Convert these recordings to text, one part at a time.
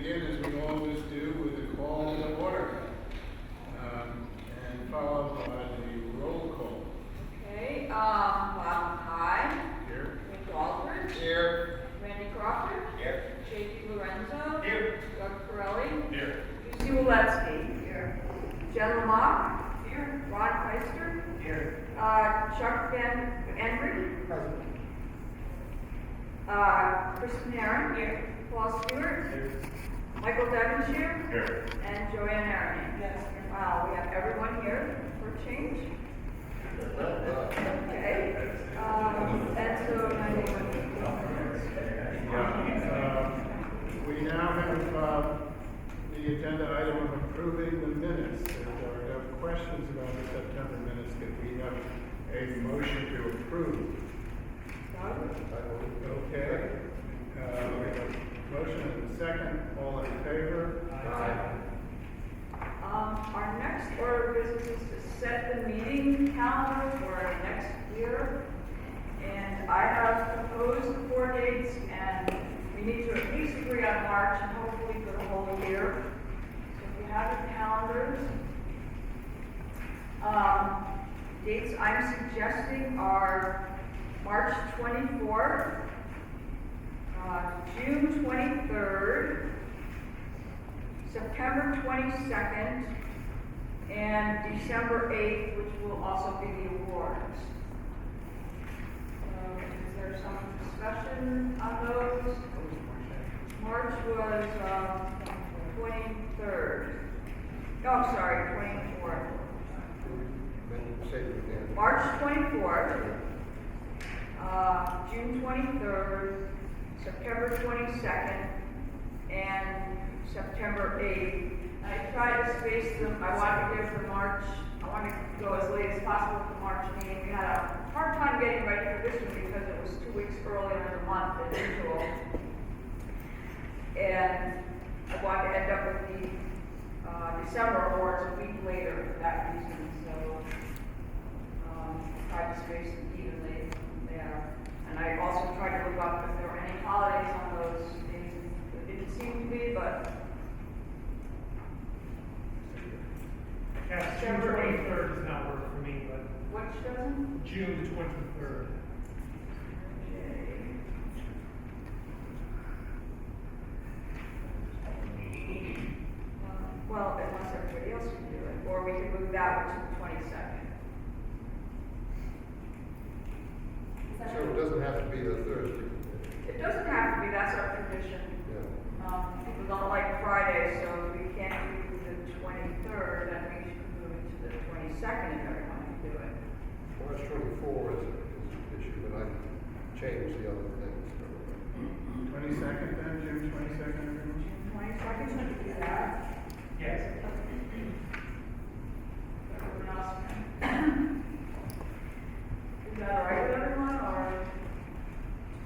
begin, as we always do, with a call to order, and followed by the roll call. Okay, Bob High, Here. Nick Aldridge, Here. Randy Crawford, Here. J.P. Lorenzo, Here. Doug Corelli, Here. Lucy Walensky, here, Jen Lamont, here, Ron Heister, Here. Chuck Van Enry, Present. Kristen Herron, here, Paul Stewart, Here. Michael Devonshire, Here. and Joanne Aaron. Yes. Wow, we have everyone here for a change. Okay, and so, We now have the agenda item of approving the minutes. If there are no questions about the September minutes, could we have a motion to approve? Okay. We have a motion and a second. All in favor? Our next order of business is to set the meeting calendar for next year. And I have proposed 4 dates, and we need to at least agree on March and hopefully for the whole year. So if you have your calendars, dates I'm suggesting are March 24th, June 23rd, September 22nd, and December 8th, which will also be the awards. Is there some discussion on those? March was 23rd. Oh, sorry, 24th. March 24th, June 23rd, September 22nd, and September 8th. I tried to space them. I wanted to give the March, I wanted to go as late as possible with the March meeting. We had a hard time getting ready for this one because it was 2 weeks earlier in the month than usual. And I wanted to end up with the December awards a week later for that reason. So tried to space them evenly there. And I also tried to look up if there were any holidays on those days. It didn't seem to be, but Yeah, June September 23rd does not work for me, but which doesn't? June 23rd. Well, unless everybody else can do it, or we can move that one to the 22nd. So it doesn't have to be the Thursday. It doesn't have to be, that's our tradition. Yeah. People don't like Friday, so if we can't do the 23rd, then we should move it to the 22nd if everyone can do it. March 24 is an issue, but I can change the other things. 22nd then, June 22nd, everyone? 22nd, should we do that? Yes. Everyone else can. Is that all right with everyone, or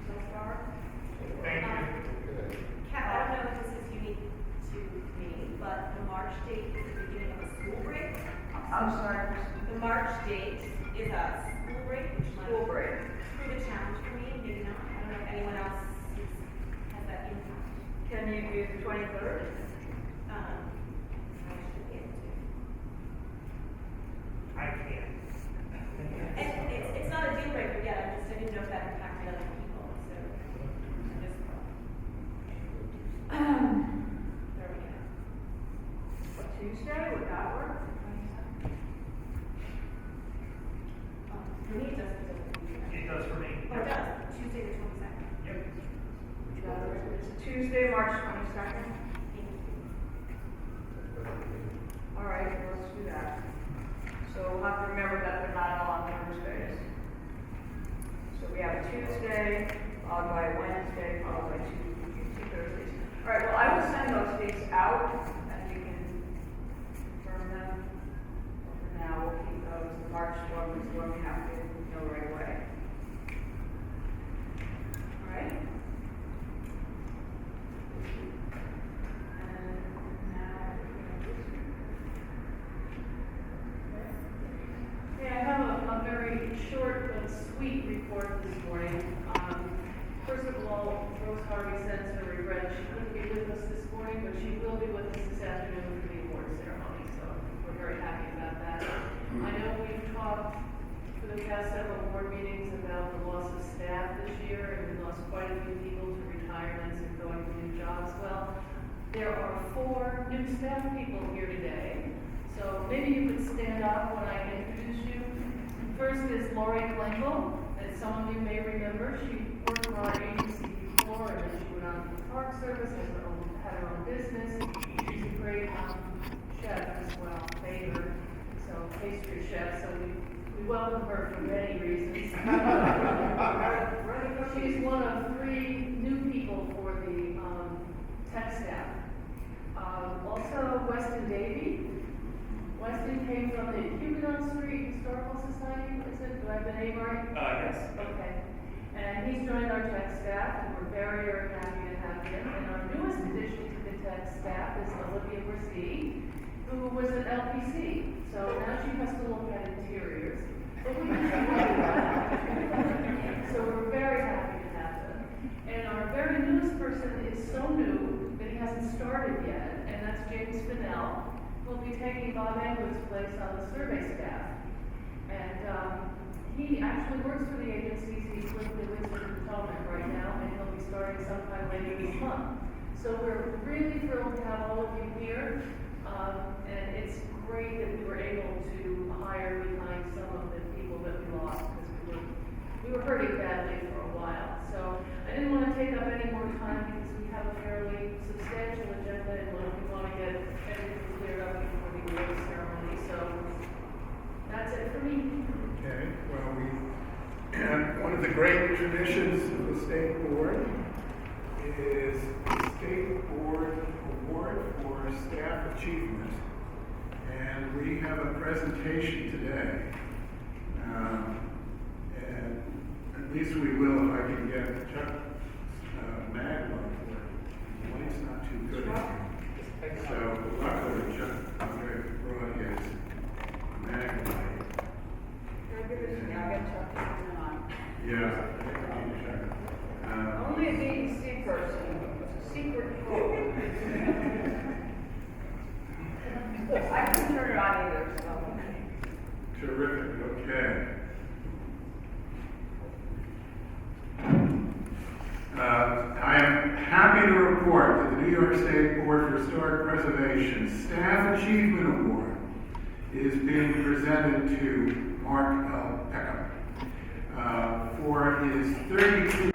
so far? Thank you. Okay. Kat, I don't know if this is unique to me, but the March date is the beginning of a school break. I'm sorry, The March date is a school break, which might school break. prove a challenge for me, maybe not. I don't know if anyone else has that impact. Can you do the 23rd? I should be able to. I can. And it's not a deal breaker yet, I didn't know if that impacted other people, so I just thought, there we go. Tuesday, would that work? For me, it doesn't. It does for me. Oh, it does, Tuesday the 22nd. Yep. It's Tuesday, March 22nd. All right, let's do that. So we'll have to remember that they're not all on Thursdays. So we have a Tuesday, followed by a Wednesday, followed by two Thursdays. All right, well, I will send those dates out, and you can confirm them. For now, we'll keep those. The March one is the one we have to know right away. All right? And now, Okay, I have a very short but sweet report this morning. First of all, Rose Harvey sends her regrets. She couldn't be with us this morning. morning, but she will be with us this afternoon for the award ceremony, so we're very happy about that. I know we've talked for the past several board meetings about the loss of staff this year, and we lost quite a few people to retirements and going to new jobs. Well, there are 4 new staff people here today, so maybe you could stand up when I introduce you. First is Lori Klingel. As some of you may remember, she worked for our agency before, and then she went on to the Park Service, had her own business. She's a great chef as well, baker, so pastry chef, so we welcome her for many reasons. She's one of 3 new people for the tech staff. Also, Weston Davey. Weston came from the Huguenot Street Historical Society, is it? Do I have the name right? Yes. Okay. And he's joined our tech staff, and we're very, very happy to have him. And our newest addition to the tech staff is Olivia Brissy, who was at LPC. So now she has to look at interiors. But we so we're very happy to have them. And our very newest person is so new that he hasn't started yet, and that's James Fennell, who will be taking Bob Engler's place on the survey staff. And he actually works for the agencies. He lives in Potomac right now, and he'll be starting sometime later this month. So we're really thrilled to have all of you here, and it's great that we were able to hire behind some of the people that we lost, because we were hurting badly for a while. So I didn't want to take up any more time because we have a fairly substantial agenda, and we want to get everything cleared up before the award ceremony. So that's it for me. Okay, well, one of the great traditions of the State Board is the State Board Award for Staff Achievement. And we have a presentation today. And at least we will if I can get Chuck Magwell for it. The light's not too good here. So luckily Chuck brought his Magwell. Yeah. Only a DEC person, secret code. I couldn't turn it on either, so. Terrific, okay. I am happy to report that the New York State Board for Historic Preservation Staff Achievement Award is being presented to Mark L. Peckham for his 32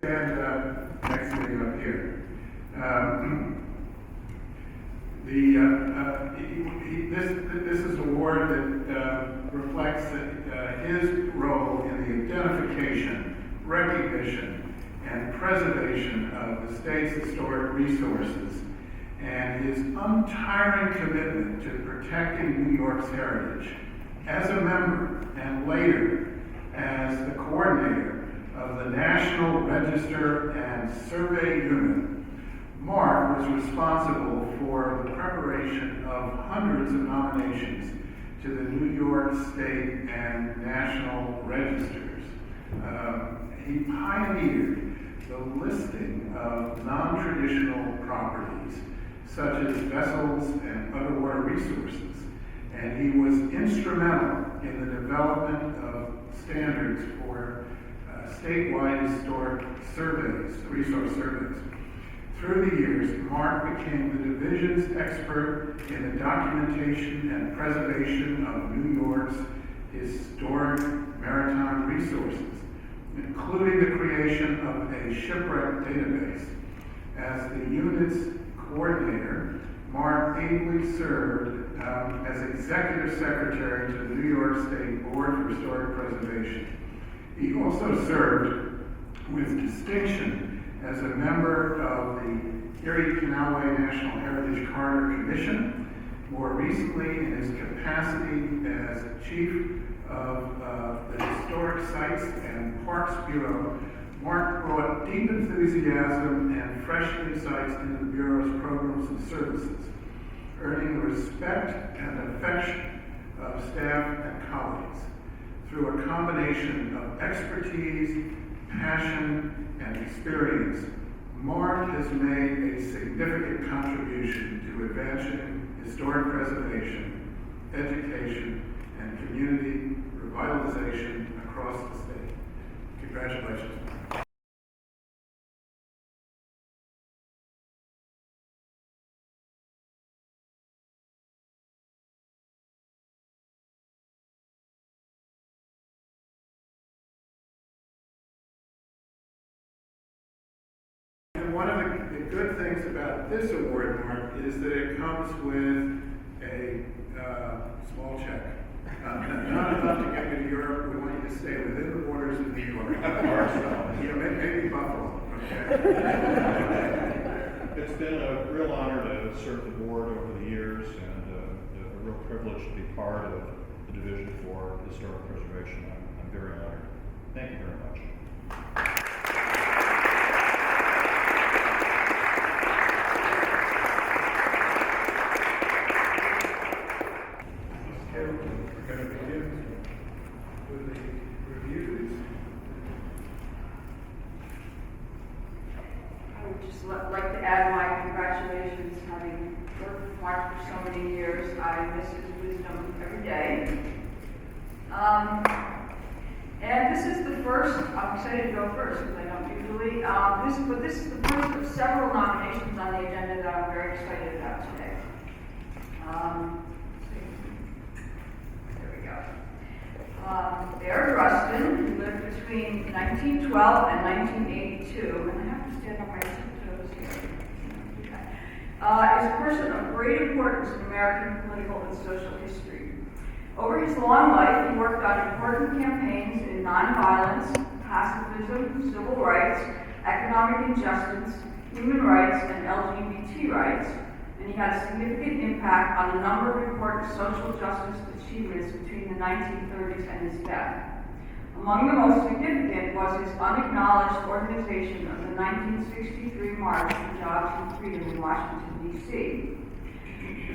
and next thing up here. This is an award that reflects his role in the identification, recognition, and preservation of the state's historic resources, and his untiring commitment to protecting New York's heritage. As a member, and later as the coordinator of the National Register and Survey Unit, Mark was responsible for the preparation of hundreds of nominations to the New York State and National Registers. He pioneered the listing of non-traditional properties, such as vessels and underwater resources, and he was instrumental in the development of standards for statewide historic surveys, resource surveys. Through the years, Mark became the division's expert in the documentation and preservation of New York's historic maritime resources, including the creation of a shipwreck database. As the unit's coordinator, Mark ably served as executive secretary to the New York State Board for Historic Preservation. He also served with distinction as a member of the Erie Canalway National Heritage Corridor Commission. More recently, in his capacity as chief of the Historic Sites and Parks Bureau, Mark brought deep enthusiasm and fresh insights into the Bureau's programs and services, earning the respect and affection of staff and colleagues. through a combination of expertise, passion, and experience, Mark has made a significant contribution to advancing historic preservation, education, and community revitalization across the state. Congratulations. And one of the good things about this award, Mark, is that it comes with a small check. Not enough to get you to Europe. We want you to stay within the borders of New York. Maybe Buffalo. Okay. It's been a real honor to serve the board over the years and a real privilege to be part of the Division for Historic Preservation. I'm very honored. Thank you very much. Okay, we're going to begin with the reviews. I would just like to add my congratulations, having worked with Mark for so many years. I miss his wisdom every day. And this is the first, I'm excited to go first because I don't usually, but this is the first of several nominations on the agenda that I'm very excited about today. Let's see. There we go. Baird Rustin, who lived between 1912 and 1982, and I have to stand on my tiptoes here, is a person of great importance in American political and social history. Over his long life, he worked on important campaigns in nonviolence, pacifism, civil rights, economic injustice, human rights, and LGBT rights, and he had a significant impact on a number of important social justice achievements between the 1930s and his death. Among the most significant was his unacknowledged organization of the 1963 March for Jobs and Freedom in Washington, D.C.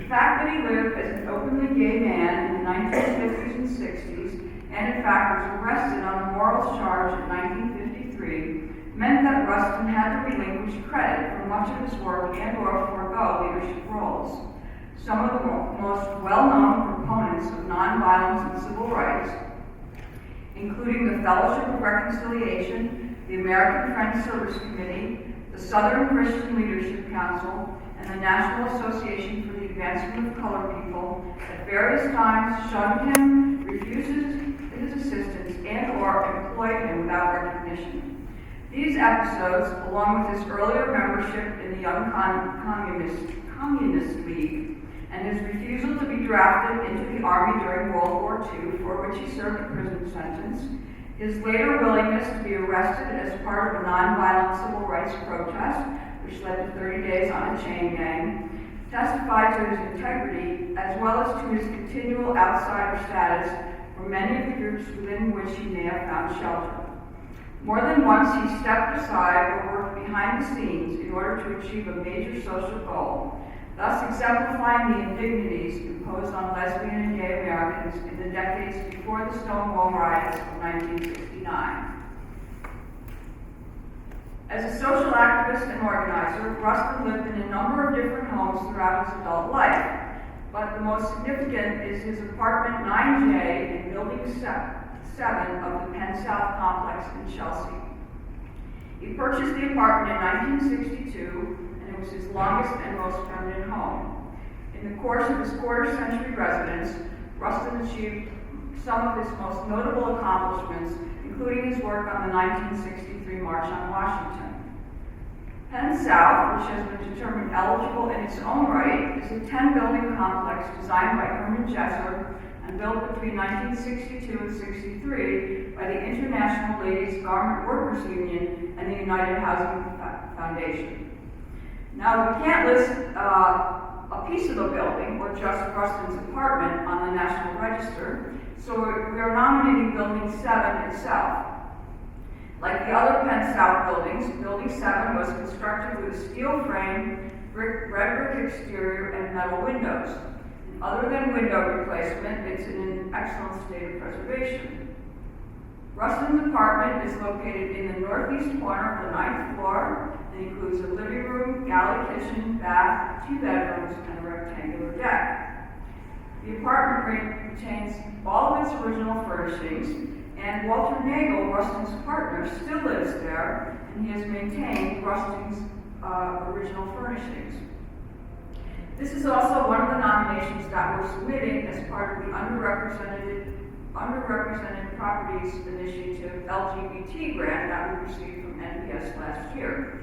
The fact that he lived as an openly gay man in the 1950s and 60s, and in fact was arrested on a morals charge in 1953, meant that Rustin had to relinquish credit for much of his work and/or forego leadership roles. Some of the most well-known proponents of nonviolence and civil rights, including the Fellowship of Reconciliation, the American Friends Service Committee, the Southern Christian Leadership Council, and the National Association for the Advancement of Colored People, at various times shunned him, refused his assistance, and/or employed him without recognition. These episodes, along with his earlier membership in the Young Communist League, and his refusal to be drafted into the Army during World War II, for which he served a prison sentence, his later willingness to be arrested as part of a nonviolent civil rights protest, which led to 30 days on a chain gang, testified to his integrity as well as to his continual outsider status for many of the groups within which he may have found shelter. More than once, he stepped aside or worked behind the scenes in order to achieve a major social goal, thus exemplifying the indignities imposed on lesbian and gay Americans in the decades before the Stonewall riots of 1969. As a social activist and organizer, Rustin lived in a number of different homes throughout his adult life, but the most significant is his apartment 9J in Building 7 of the Penn South complex in Chelsea. He purchased the apartment in 1962, and it was his longest and most permanent home. In the course of his quarter-century residence, Rustin achieved some of his most notable accomplishments, including his work on the 1963 March on Washington. Penn South, which has been determined eligible in its own right, is a 10-building complex designed by Herman Jesser and built between 1962 and 63 by the International Ladies Garment Workers Union and the United Housing Foundation. Now, we can't list a piece of the building or just Rustin's apartment on the National Register, so we are nominating Building 7 itself. Like the other Penn South buildings, Building 7 was constructed with a steel frame, red brick exterior, and metal windows. In other than window replacement, it's in an excellent state of preservation. Rustin's apartment is located in the northeast corner of the 9th floor and includes a living room, galley kitchen, bath, 2 bedrooms, and a rectangular deck. The apartment retains all of its original furnishings, and Walter Nagel, Rustin's partner, still lives there, and he has maintained Rustin's original furnishings. This is also one of the nominations that we're submitting as part of the Underrepresented Properties Initiative LGBT grant that we received from NPS last year.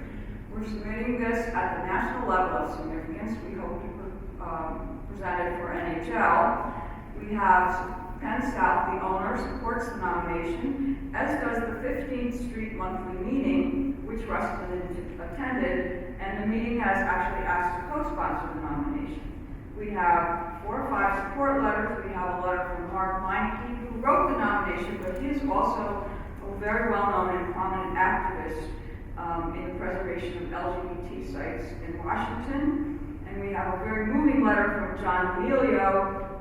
We're submitting this at the national level of significance. We hope to present it for NHL. We have Penn South, the owner, supports the nomination, as does the 15th Street monthly meeting, which Rustin attended, and the meeting has actually asked to co-sponsor the nomination. We have 4 or 5 support letters. We have a letter from Mark Meineke, who wrote the nomination, but he is also a very well-known and prominent activist in the preservation of LGBT sites in Washington. And we have a very moving letter from John Emilio,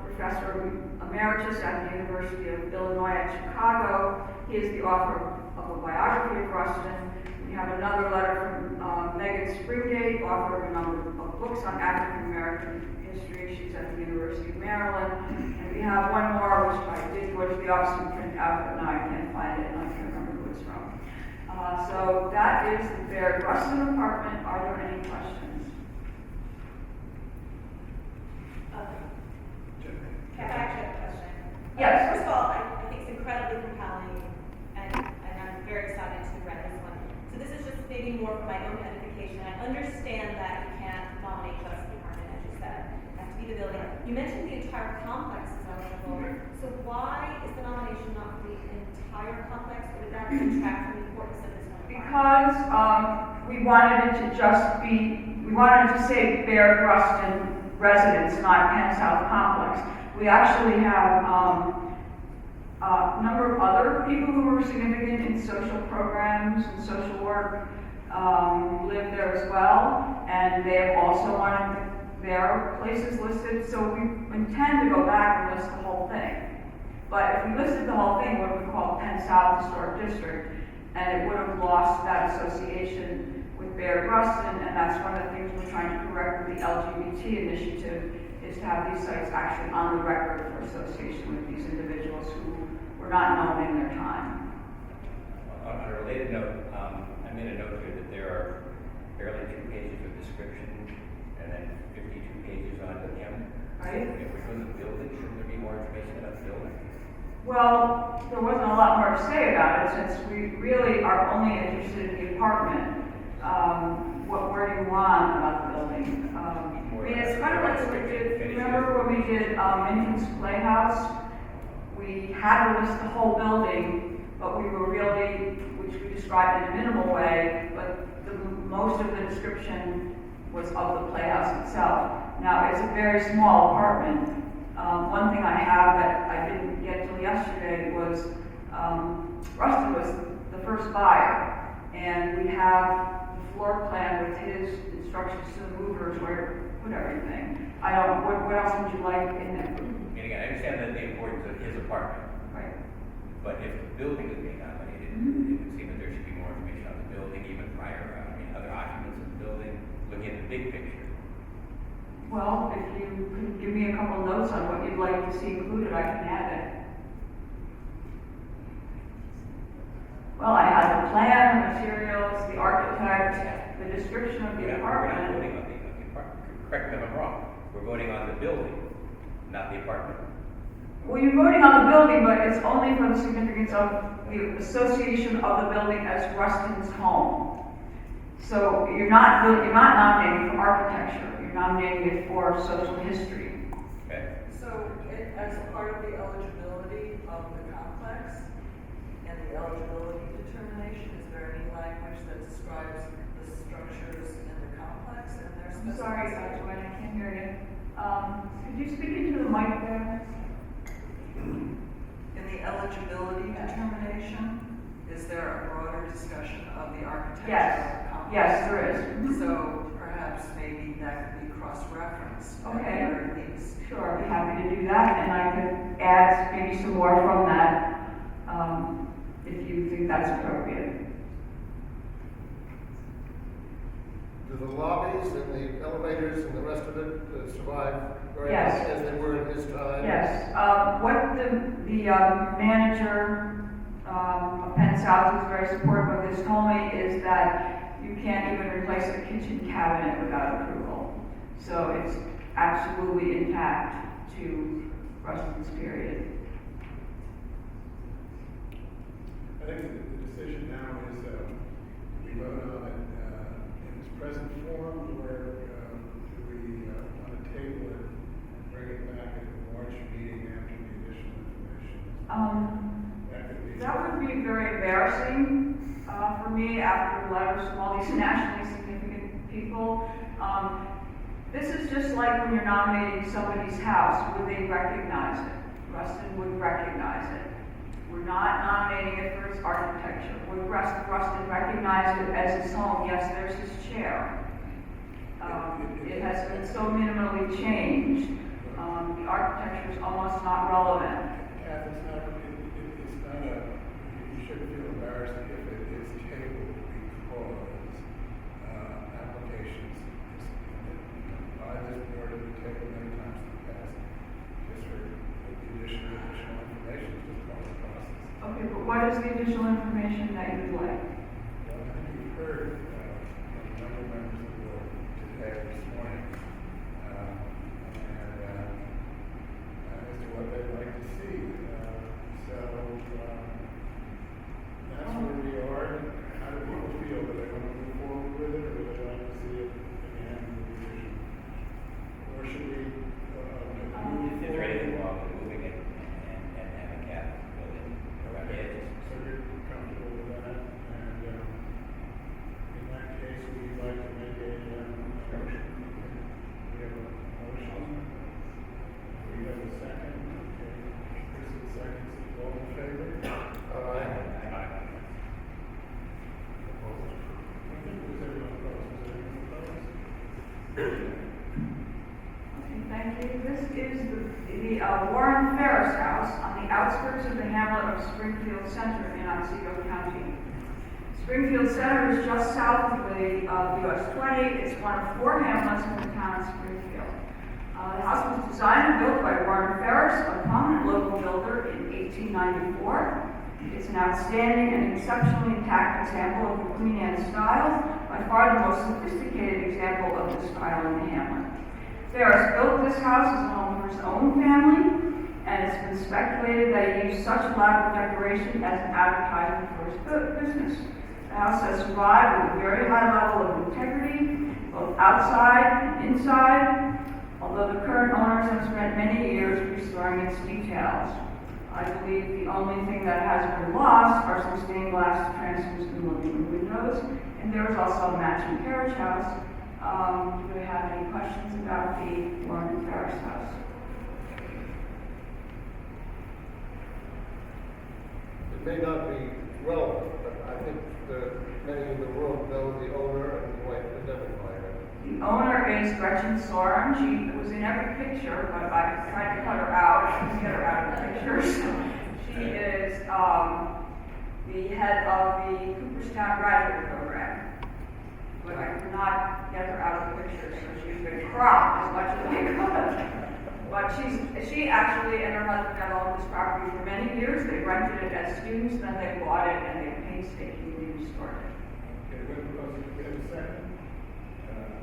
Professor Emeritus at the University of Illinois at Chicago. He is the author of a biography of Rustin. We have another letter from Megan Springate, author of a number of books on African American history. She's at the University of Maryland. And we have one more, which I did go to the office and print out, but now I can't find it, and I can't remember who it's from. So that is the Baird Rustin apartment. Are there any questions? Can I actually have a question? Yes. First of all, I think it's incredibly compelling, and I'm very excited to read this one. So this is just maybe more for my own edification. I understand that you can't nominate just the apartment, as you said. It has to be the building. You mentioned the entire complex is eligible. So why is the nomination not for the entire complex, or did that detract from the importance of this one? Because we wanted it to just be, we wanted to say Baird Rustin residence, not Penn South complex. We actually have a number of other people who are significant in social programs and social work live there as well, and they have also wanted their places listed, so we intend to go back and list the whole thing. But if we listed the whole thing, what we call Penn South Historic District, and it would have lost that association with Baird Rustin, and that's one of the things we're trying to correct with the LGBT initiative, is to have these sites actually on the record for association with these individuals who were not known in their time. On a related note, I made a note here that there are barely 2 pages of description and then 52 pages on the him. Right. If we're doing the building, shouldn't there be more information about the building? Well, there wasn't a lot more to say about it since we really are only interested in the apartment. Where do you want about the building? I mean, it's kind of like what we did, remember when we did Minton's Playhouse? We had to list the whole building, but we were really, which we described in a minimal way, but most of the description was of the playhouse itself. Now, it's a very small apartment. One thing I have that I didn't get till yesterday was Rustin was the first buyer, and we have the floor plan with his instructions to the movers where to put everything. What else would you like in there? And again, I understand that the importance of his apartment, Right. but if the building is being nominated, it would seem that there should be more information on the building, even prior, other occupants of the building, looking at the big picture. Well, if you could give me a couple notes on what you'd like to see included, I can add it. Well, I had the plan, the materials, the architect, the description of the We're not apartment. voting on the apartment. Correct me if I'm wrong. We're voting on the building, not the apartment. Well, you're voting on the building, but it's only for the significance of the association of the building as Rustin's home. So you're not nominating for architecture, you're nominating it for social history. Okay? So, as part of the eligibility of the complex and the eligibility determination, is there any language that describes the structures in the complex and their I'm sorry, specifications? Joanne, I can't hear you. Could you speak into the mic there? In the eligibility determination, is there a broader discussion of the architecture of the complex? Yes, there is. So perhaps maybe that could be cross-reference at Okay. the very least. Sure, I'd be happy to do that, and I could add maybe some more from that, if you think that's appropriate. Do the lobbies and the elevators and the rest of it survive very Yes. much as they were in his time? Yes, what the manager of Penn South, who's very supportive of this, told me is that you can't even replace a kitchen cabinet without approval. So it's absolutely intact to Rustin's period. I think the decision now is, we vote on it, in its present form, or, do we, want to table it and bring it back at the March meeting after the additional information? That could be. That would be very embarrassing for me after letters from all these nationally significant people. This is just like when you're nominating somebody's house, would they recognize it? Rustin would recognize it. We're not nominating it for its architecture. Would Rustin recognize it as his home? Yes, there's his chair. It has been so minimally changed. The architecture is almost not relevant. Kath, it's not you shouldn't feel embarrassed if it is tabled because, applications by this board have been tabled many times in the past, just for the additional information to the public process. Okay, but what is the additional information that you would like? Well, I think you've heard, from a number of members of the board today, this morning, as to what they'd like to see. That's where we are. How do people feel? Do they want to move forward with it, or do they like to see it again in the revision? Or should we, move It's ready to forward? go out, moving it and have a cap building around the edges. So you're comfortable with that? And, in that case, we'd like to make a, motion. We have a motion. We have a second. Okay. Chris seconds. All in favor? Aye. Opposed? I think it was everyone opposed. Was everyone opposed? Okay, thank you. This is the Warren Ferris House on the outskirts of the hamlet of Springfield Center in Otsego County. Springfield Center is just south of the US 20. It's one of 4 hamlets in the town of Springfield. The house was designed and built by Warren Ferris, a prominent local builder, in 1894. It's an outstanding and exceptionally intact example of the Queen Anne style, by far the most sophisticated example of this style in the hamlet. Ferris built this house as a home for his own family, and it's been speculated that he used such elaborate decoration as an advertisement for his business. The house has survived with a very high level of integrity, both outside and inside, although the current owners have spent many years restoring its details. I believe the only thing that has been lost are some stained glass translucent living room windows, and there is also a matching carriage house. Do we have any questions about the Warren Ferris house? It may not be relevant, but I think many in the room know the owner and the way to identify her. The owner is Gretchen Soren. She was in every picture, but I tried to cut her out. I couldn't get her out of the pictures. She is the head of the Cooperstown Graduate Program. But I could not get her out of the picture, so she's been cropped as much as I could. But she actually and her husband have owned this property for many years. They rented it as students, then they bought it and they painstakingly restored it. Okay, we're proposing, we have a second.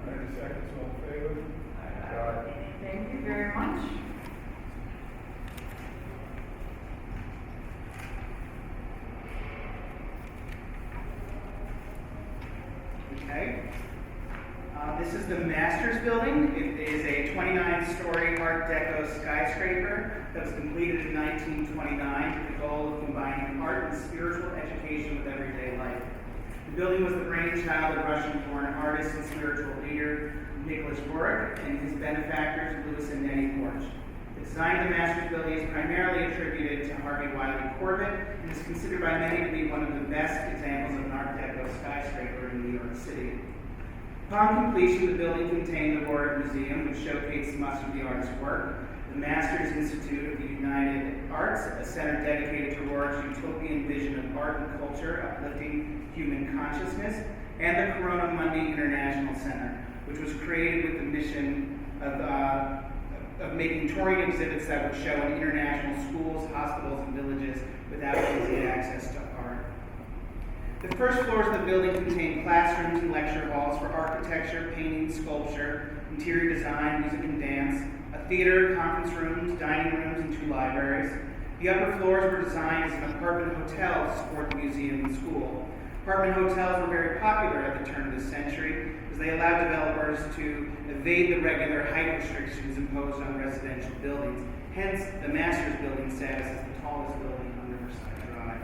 90 seconds, all in favor? Thank you very much. Okay. This is the Masters Building. It is a 29-story Art Deco skyscraper that was completed in 1929 with the goal of combining art and spiritual education with everyday life. The building was the brainchild of Russian-born artist and spiritual leader Nicholas Roerich and his benefactors Louis and Nettie Porch. The design of the Masters Building is primarily attributed to Harvey Wiley Corbett and is considered by many to be one of the best examples of an Art Deco skyscraper in New York City. Upon completion, the building contained the Warwick Museum, which showcased much of the artist's work, the Masters Institute of the United Arts, a center dedicated to Warwick's utopian vision of art and culture, uplifting human consciousness, and the Corona Mundi International Center, which was created with the mission of making touring exhibits that would show in international schools, hospitals, and villages without easy access to art. The first floors of the building contain classrooms and lecture halls for architecture, painting, sculpture, interior design, music and dance, a theater, conference rooms, dining rooms, and 2 libraries. The upper floors were designed as an apartment hotel to support the museum and school. Apartment hotels were very popular at the turn of the century as they allowed developers to evade the regular height restrictions imposed on residential buildings. Hence, the Masters Building status as the tallest building on Riverside Drive.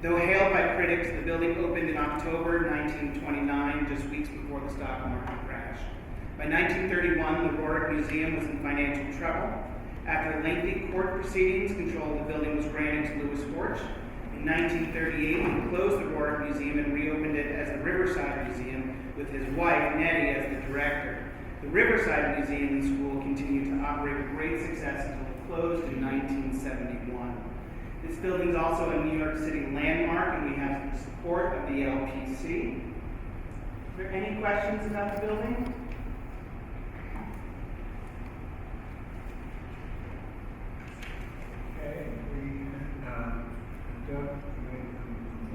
Though hailed by critics, the building opened in October 1929, just weeks before the stock market crash. By 1931, the Warwick Museum was in financial trouble. After lengthy court proceedings, control of the building was granted to Louis Horch. In 1938, he closed the Warwick Museum and reopened it as the Riverside Museum with his wife, Nettie, as the director. The Riverside Museum and School continued to operate with great success until it closed in 1971. This building is also a New York City landmark, and we have the support of the LPC. Are there any questions about the building? Okay, we, Doug made a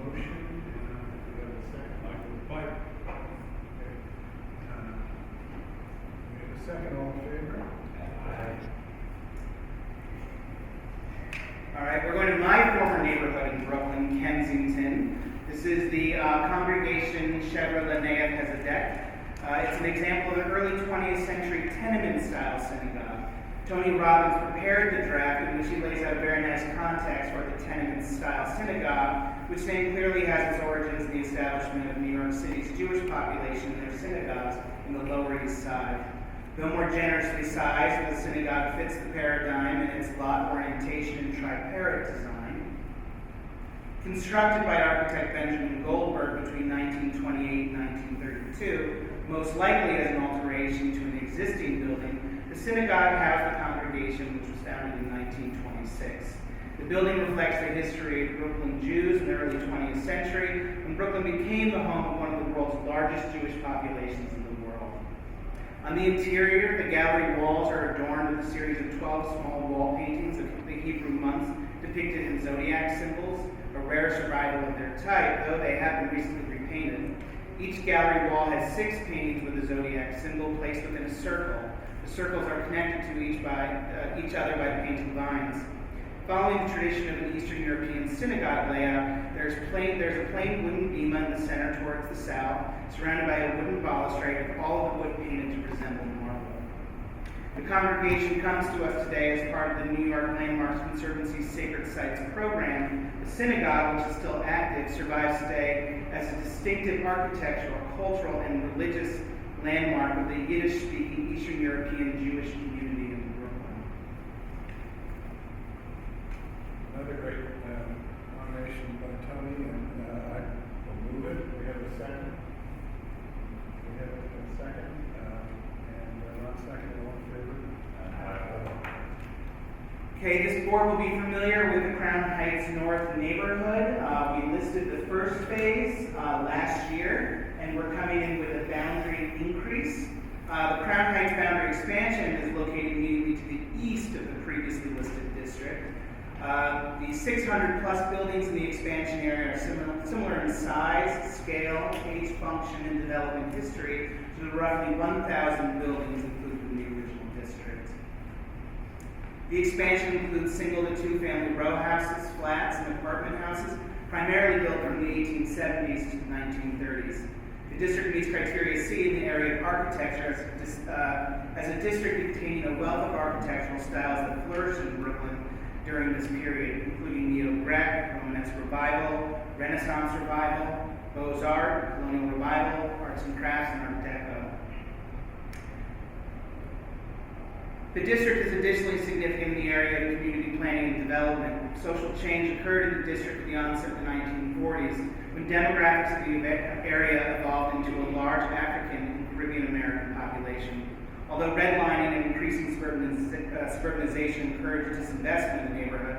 motion, we have a second. Michael White. Okay. We have a second, all in favor? All right, we're going to my former neighborhood in Brooklyn, Kensington. This is the Congregation Chevre Leneyev Hezedek. It's an example of an early 20th century tenement-style synagogue. Tony Robbins prepared the draft in which he lays out a very nice context for the tenement-style synagogue, which name clearly has its origins in the establishment of New York City's Jewish population in their synagogues in the Lower East Side. Though more generously sized, the synagogue fits the paradigm in its lot orientation and tripartite design. Constructed by architect Benjamin Goldberg between 1928 and 1932, most likely as an alteration to an existing building, the synagogue housed the congregation, which was founded in 1926. The building reflects the history of Brooklyn Jews in the early 20th century, when Brooklyn became the home of one of the world's largest Jewish populations in the world. On the interior, the gallery walls are adorned with a series of 12 small wall paintings of the Hebrew months depicted in zodiac symbols, a rare survival of their type, though they have been recently repainted. Each gallery wall has 6 paintings with a zodiac symbol placed within a circle. The circles are connected to each other by painted lines. Following the tradition of an Eastern European synagogue layout, there's a plain wooden bima in the center towards the south, surrounded by a wooden balustrade with all of the wood painted to resemble marble. The congregation comes to us today as part of the New York Landmarks Conservancy's Sacred Sites program. The synagogue, which is still active, survives today as a distinctive architectural, cultural, and religious landmark of the Yiddish-speaking Eastern European Jewish community in Brooklyn. Another great nomination by Tony, and I will move it. We have a second. We have a second, and not second, all in favor? Okay, this board will be familiar with the Crown Heights North neighborhood. We listed the first phase last year, and we're coming in with a boundary increase. The Crown Heights boundary expansion is located immediately to the east of the previously listed district. The 600 plus buildings in the expansion area are similar in size, scale, age, function, and development history to the roughly 1,000 buildings included in the original district. The expansion includes single to 2 family row houses, flats, and apartment houses, primarily built from the 1870s to the 1930s. The district meets criteria C in the area of architecture as a district containing a wealth of architectural styles that flourished in Brooklyn during this period, including Neo-Gothic, Romanesque Revival, Renaissance Revival, Beaux-Arts, Colonial Revival, Arts and Crafts, and Art Deco. The district is additionally significant in the area of community planning and development. Social change occurred in the district at the onset of the 1940s, when demographics of the area evolved into a large African and Caribbean American population. Although redlining and increasing suburbanization encouraged disinvestment in the neighborhood,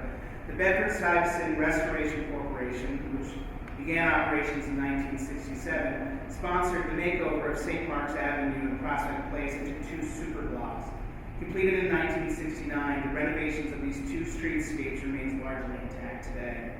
the Bedford-Stuyvesant Restoration Corporation, which began operations in 1967, sponsored the makeover of St. Mark's Avenue and Prospect Place into 2 super blocks. Completed in 1969, the renovations of these 2 streetscapes remains largely intact today.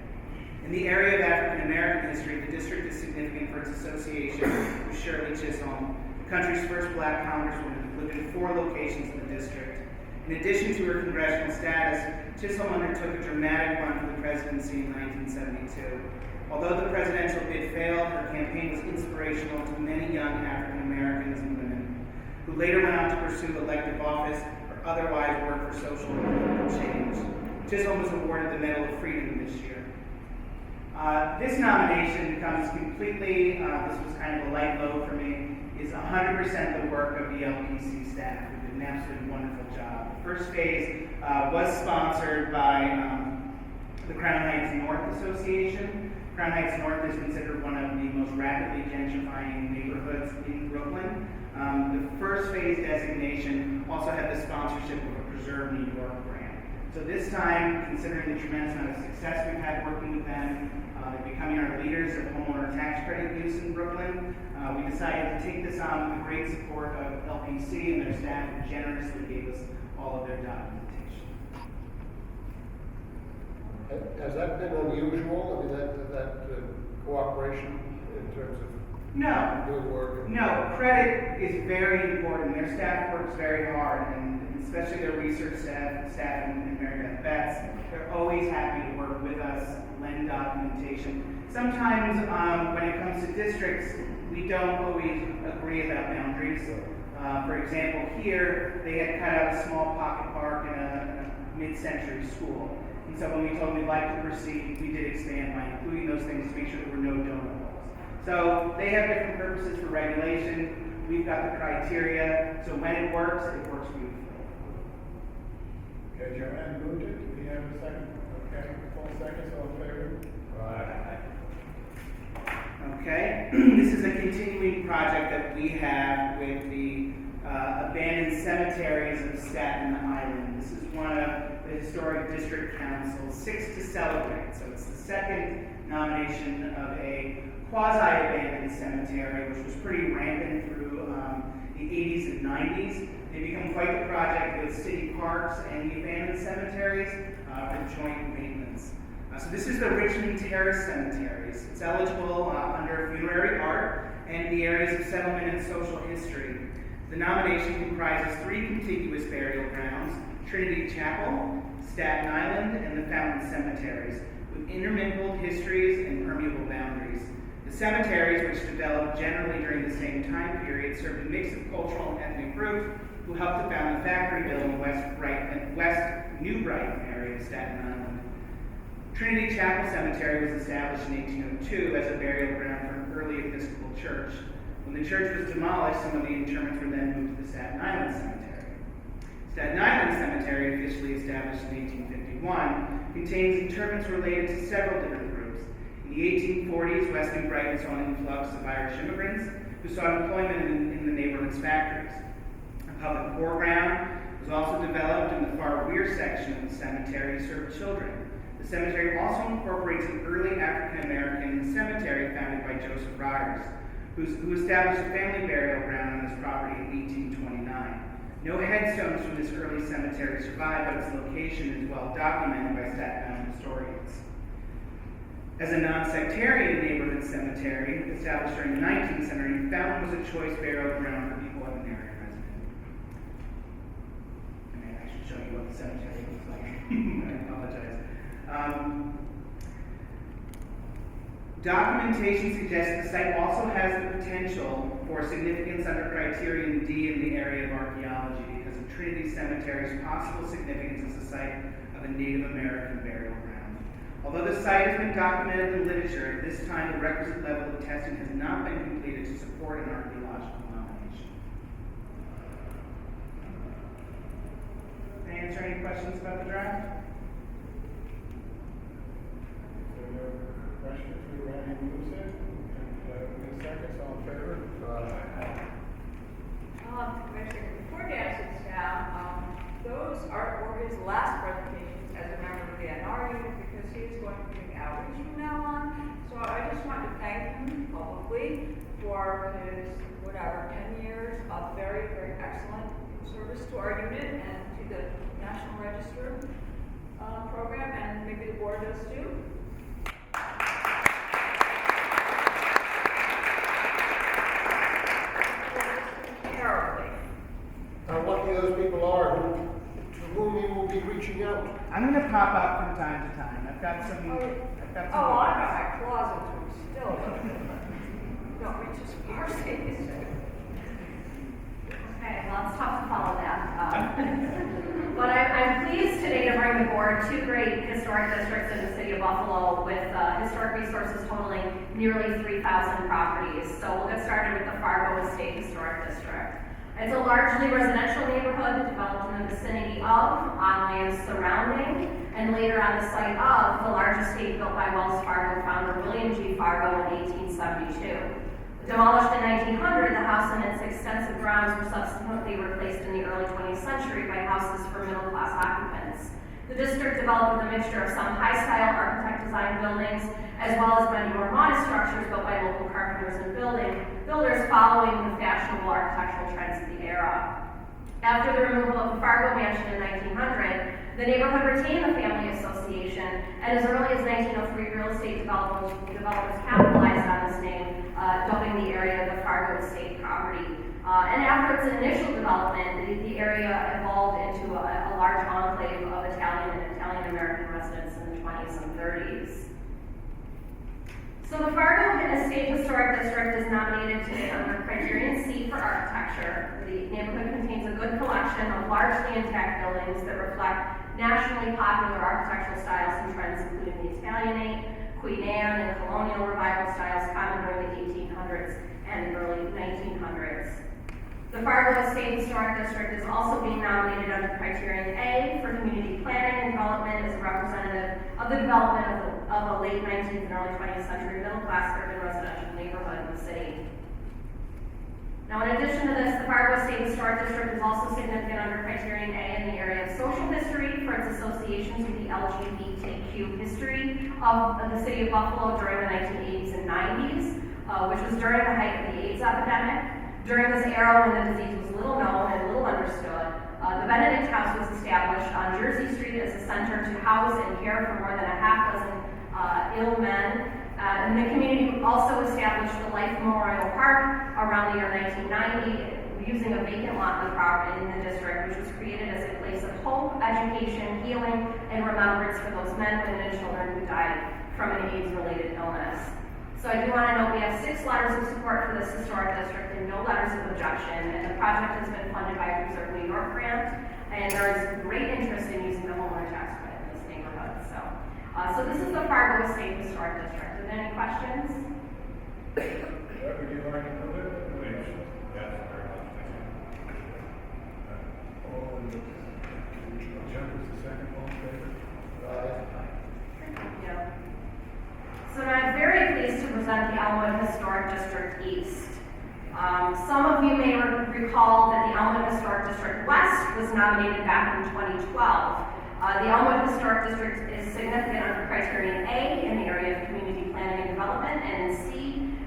In the area of African American history, the district is significant for its association with Shirley Chisholm, the country's first black congresswoman who lived in 4 locations in the district. In addition to her congressional status, Chisholm undertook a dramatic run for the presidency in 1972. Although the presidential bid failed, her campaign was inspirational to many young African Americans and women who later went on to pursue elective office or otherwise work for social and political change. Chisholm was awarded the Medal of Freedom this year. This nomination comes completely, this was kind of a light load for me, is 100% the work of the LPC staff, who did an absolutely wonderful job. The first phase was sponsored by the Crown Heights North Association. Crown Heights North is considered one of the most rapidly gentrifying neighborhoods in Brooklyn. The first phase designation also had the sponsorship of a Preserve New York grant. So this time, considering the tremendous amount of success we've had working with them, they're becoming our leaders of homeowner tax credit use in Brooklyn, we decided to take this on with the great support of LPC and their staff who generously gave us all of their documentation. Has that been unusual? I mean, that cooperation in terms of No. doing work? No, credit is very important. Their staff works very hard, and especially their research staff and Mary Beth Betts, they're always happy to work with us, lend documentation. Sometimes when it comes to districts, we don't always agree about boundaries. For example, here, they had cut out a small pocket park in a mid-century school. And so when we told them we'd like to proceed, we did expand by including those things to make sure there were no donut holes. So they have different purposes for regulation. We've got the criteria. So when it works beautifully. Okay, Joanne moved it. Do we have a second? Okay, full seconds, all in favor? Okay, this is a continuing project that we have with the abandoned cemeteries of Staten Island. This is one of the Historic District Council's 6 to celebrate. So it's the second nomination of a quasi-abandoned cemetery, which was pretty rampant through the 80s and 90s. They become quite the project with city parks and the abandoned cemeteries for joint maintenance. So this is the Richmond Terrace Cemeteries. It's eligible under funerary art and the areas of settlement and social history. The nomination comprises 3 contiguous burial grounds, Trinity Chapel, Staten Island, and the Fountain Cemeteries, with intermingled histories and permeable boundaries. The cemeteries, which developed generally during the same time period, served a mix of cultural and ethnic groups who helped to found the Factoryville and West New Brighton area of Staten Island. Trinity Chapel Cemetery was established in 1802 as a burial ground for an early Episcopal church. When the church was demolished, some of the interments were then moved to the Staten Island Cemetery. Staten Island Cemetery, officially established in 1851, contains interments related to several different groups. In the 1840s, West New Brighton saw an influx of Irish immigrants who sought employment in the neighborhood's factories. A public foreground was also developed in the far rear section of the cemetery to serve children. The cemetery also incorporates an early African American cemetery founded by Joseph Rogers, who established a family burial ground on this property in 1829. No headstones from this early cemetery survive, but its location is well documented by Staten Island historians. As a non-sectarian neighborhood cemetery established during the 19th century, Fountain was a choice burial ground for people of an area resident. I should show you what the cemetery looks like. I apologize. Documentation suggests the site also has the potential for significance under criterion D in the area of archaeology because of Trinity Cemetery's possible significance as a site of a Native American burial ground. Although the site has been documented in literature, at this time the requisite level of testing has not been completed to support an archaeological nomination. Can I answer any questions about the draft? Questions? Randy moves it, and Ms. Seconds, all in favor? Commissioner, before Dan sits down, those are his last presentations as a member of the NR unit because he is going to be doing outreach from now on. So I just want to thank him publicly for his, 10 years of very, very excellent service to our unit and to the National Register program, and maybe the board does too. Terribly. How lucky those people are to whom you will be reaching out. I'm gonna pop up from time to time. I've got some. Oh, I got my claws into him still. Don't reach as far as they used to. Okay, well, it's tough to follow that. But I'm pleased today to bring the board two great historic districts in the city of Buffalo with historic resources totaling nearly 3,000 properties. So we'll get started with the Fargo Estate Historic District. It's a largely residential neighborhood developed in the vicinity of, on lands surrounding, and later on the site of the large estate built by Wells Fargo founder William G. Fargo in 1872. Demolished in 1900, the house and its extensive grounds were subsequently replaced in the early 20th century by houses for middle-class occupants. The district developed with a mixture of some high-style architect-designed buildings, as well as many more modest structures built by local carpenters and builders following the fashionable architectural trends of the era. After the removal of the Fargo Mansion in 1900, the neighborhood retained the family association, and as early as 1903, real estate developers capitalized on this name, dubbing the area the Fargo Estate property. And after its initial development, the area evolved into a large enclave of Italian and Italian-American residents in the 20s and 30s. So the Fargo Estate Historic District is nominated today under Criterion C for architecture. The neighborhood contains a good collection of largely intact buildings that reflect nationally popular architectural styles and trends, including the Italianate, Queen Anne, and colonial revival styles common during the 1800s and early 1900s. The Fargo Estate Historic District is also being nominated under Criterion A for community planning and development as a representative of the development of a late 19th and early 20th century middle-class urban residential neighborhood in the city. Now, in addition to this, the Fargo Estate Historic District is also significant under Criterion A in the area of social history for its associations with the LGBTQ history of the city of Buffalo during the 1980s and 90s, which was during the height of the AIDS epidemic. During this era, when the disease was little known and little understood, the Benedict House was established on Jersey Street as a center to house and care for more than a half dozen ill men. And the community also established the Life Memorial Park around the year 1990, using a vacant lot in the district, which was created as a place of hope, education, healing, and remembrance for those men, women, and children who died from an AIDS-related illness. So I do want to note we have 6 letters of support for this historic district and no letters of objection, and the project has been funded by a Preserve New York grant, and there is great interest in using the homeowner tax credit in this neighborhood. So this is the Fargo Estate Historic District. Are there any questions? Would you like to move it? Please. Yes, very much. Jim was the second one, favor? Thank you. So now I'm very pleased to present the Elmwood Historic District East. Some of you may recall that the Elmwood Historic District West was nominated back in 2012. The Elmwood Historic District is significant under Criterion A in the area of community planning and development, and in C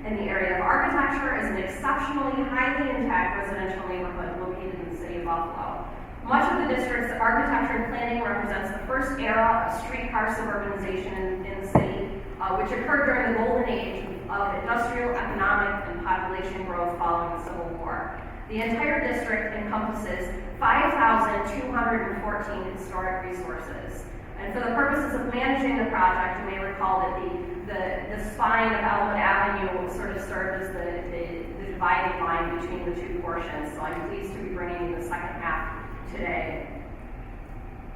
in the area of architecture as an exceptionally highly intact residential neighborhood located in the city of Buffalo. Much of the district's architecture and planning represents the first era of streetcar suburbanization in the city, which occurred during the golden age of industrial, economic, and population growth following the Civil War. The entire district encompasses 5,214 historic resources. And for the purposes of managing the project, you may recall that the spine of Elmwood Avenue sort of served as the dividing line between the two portions. So I'm pleased to be bringing you the second half today.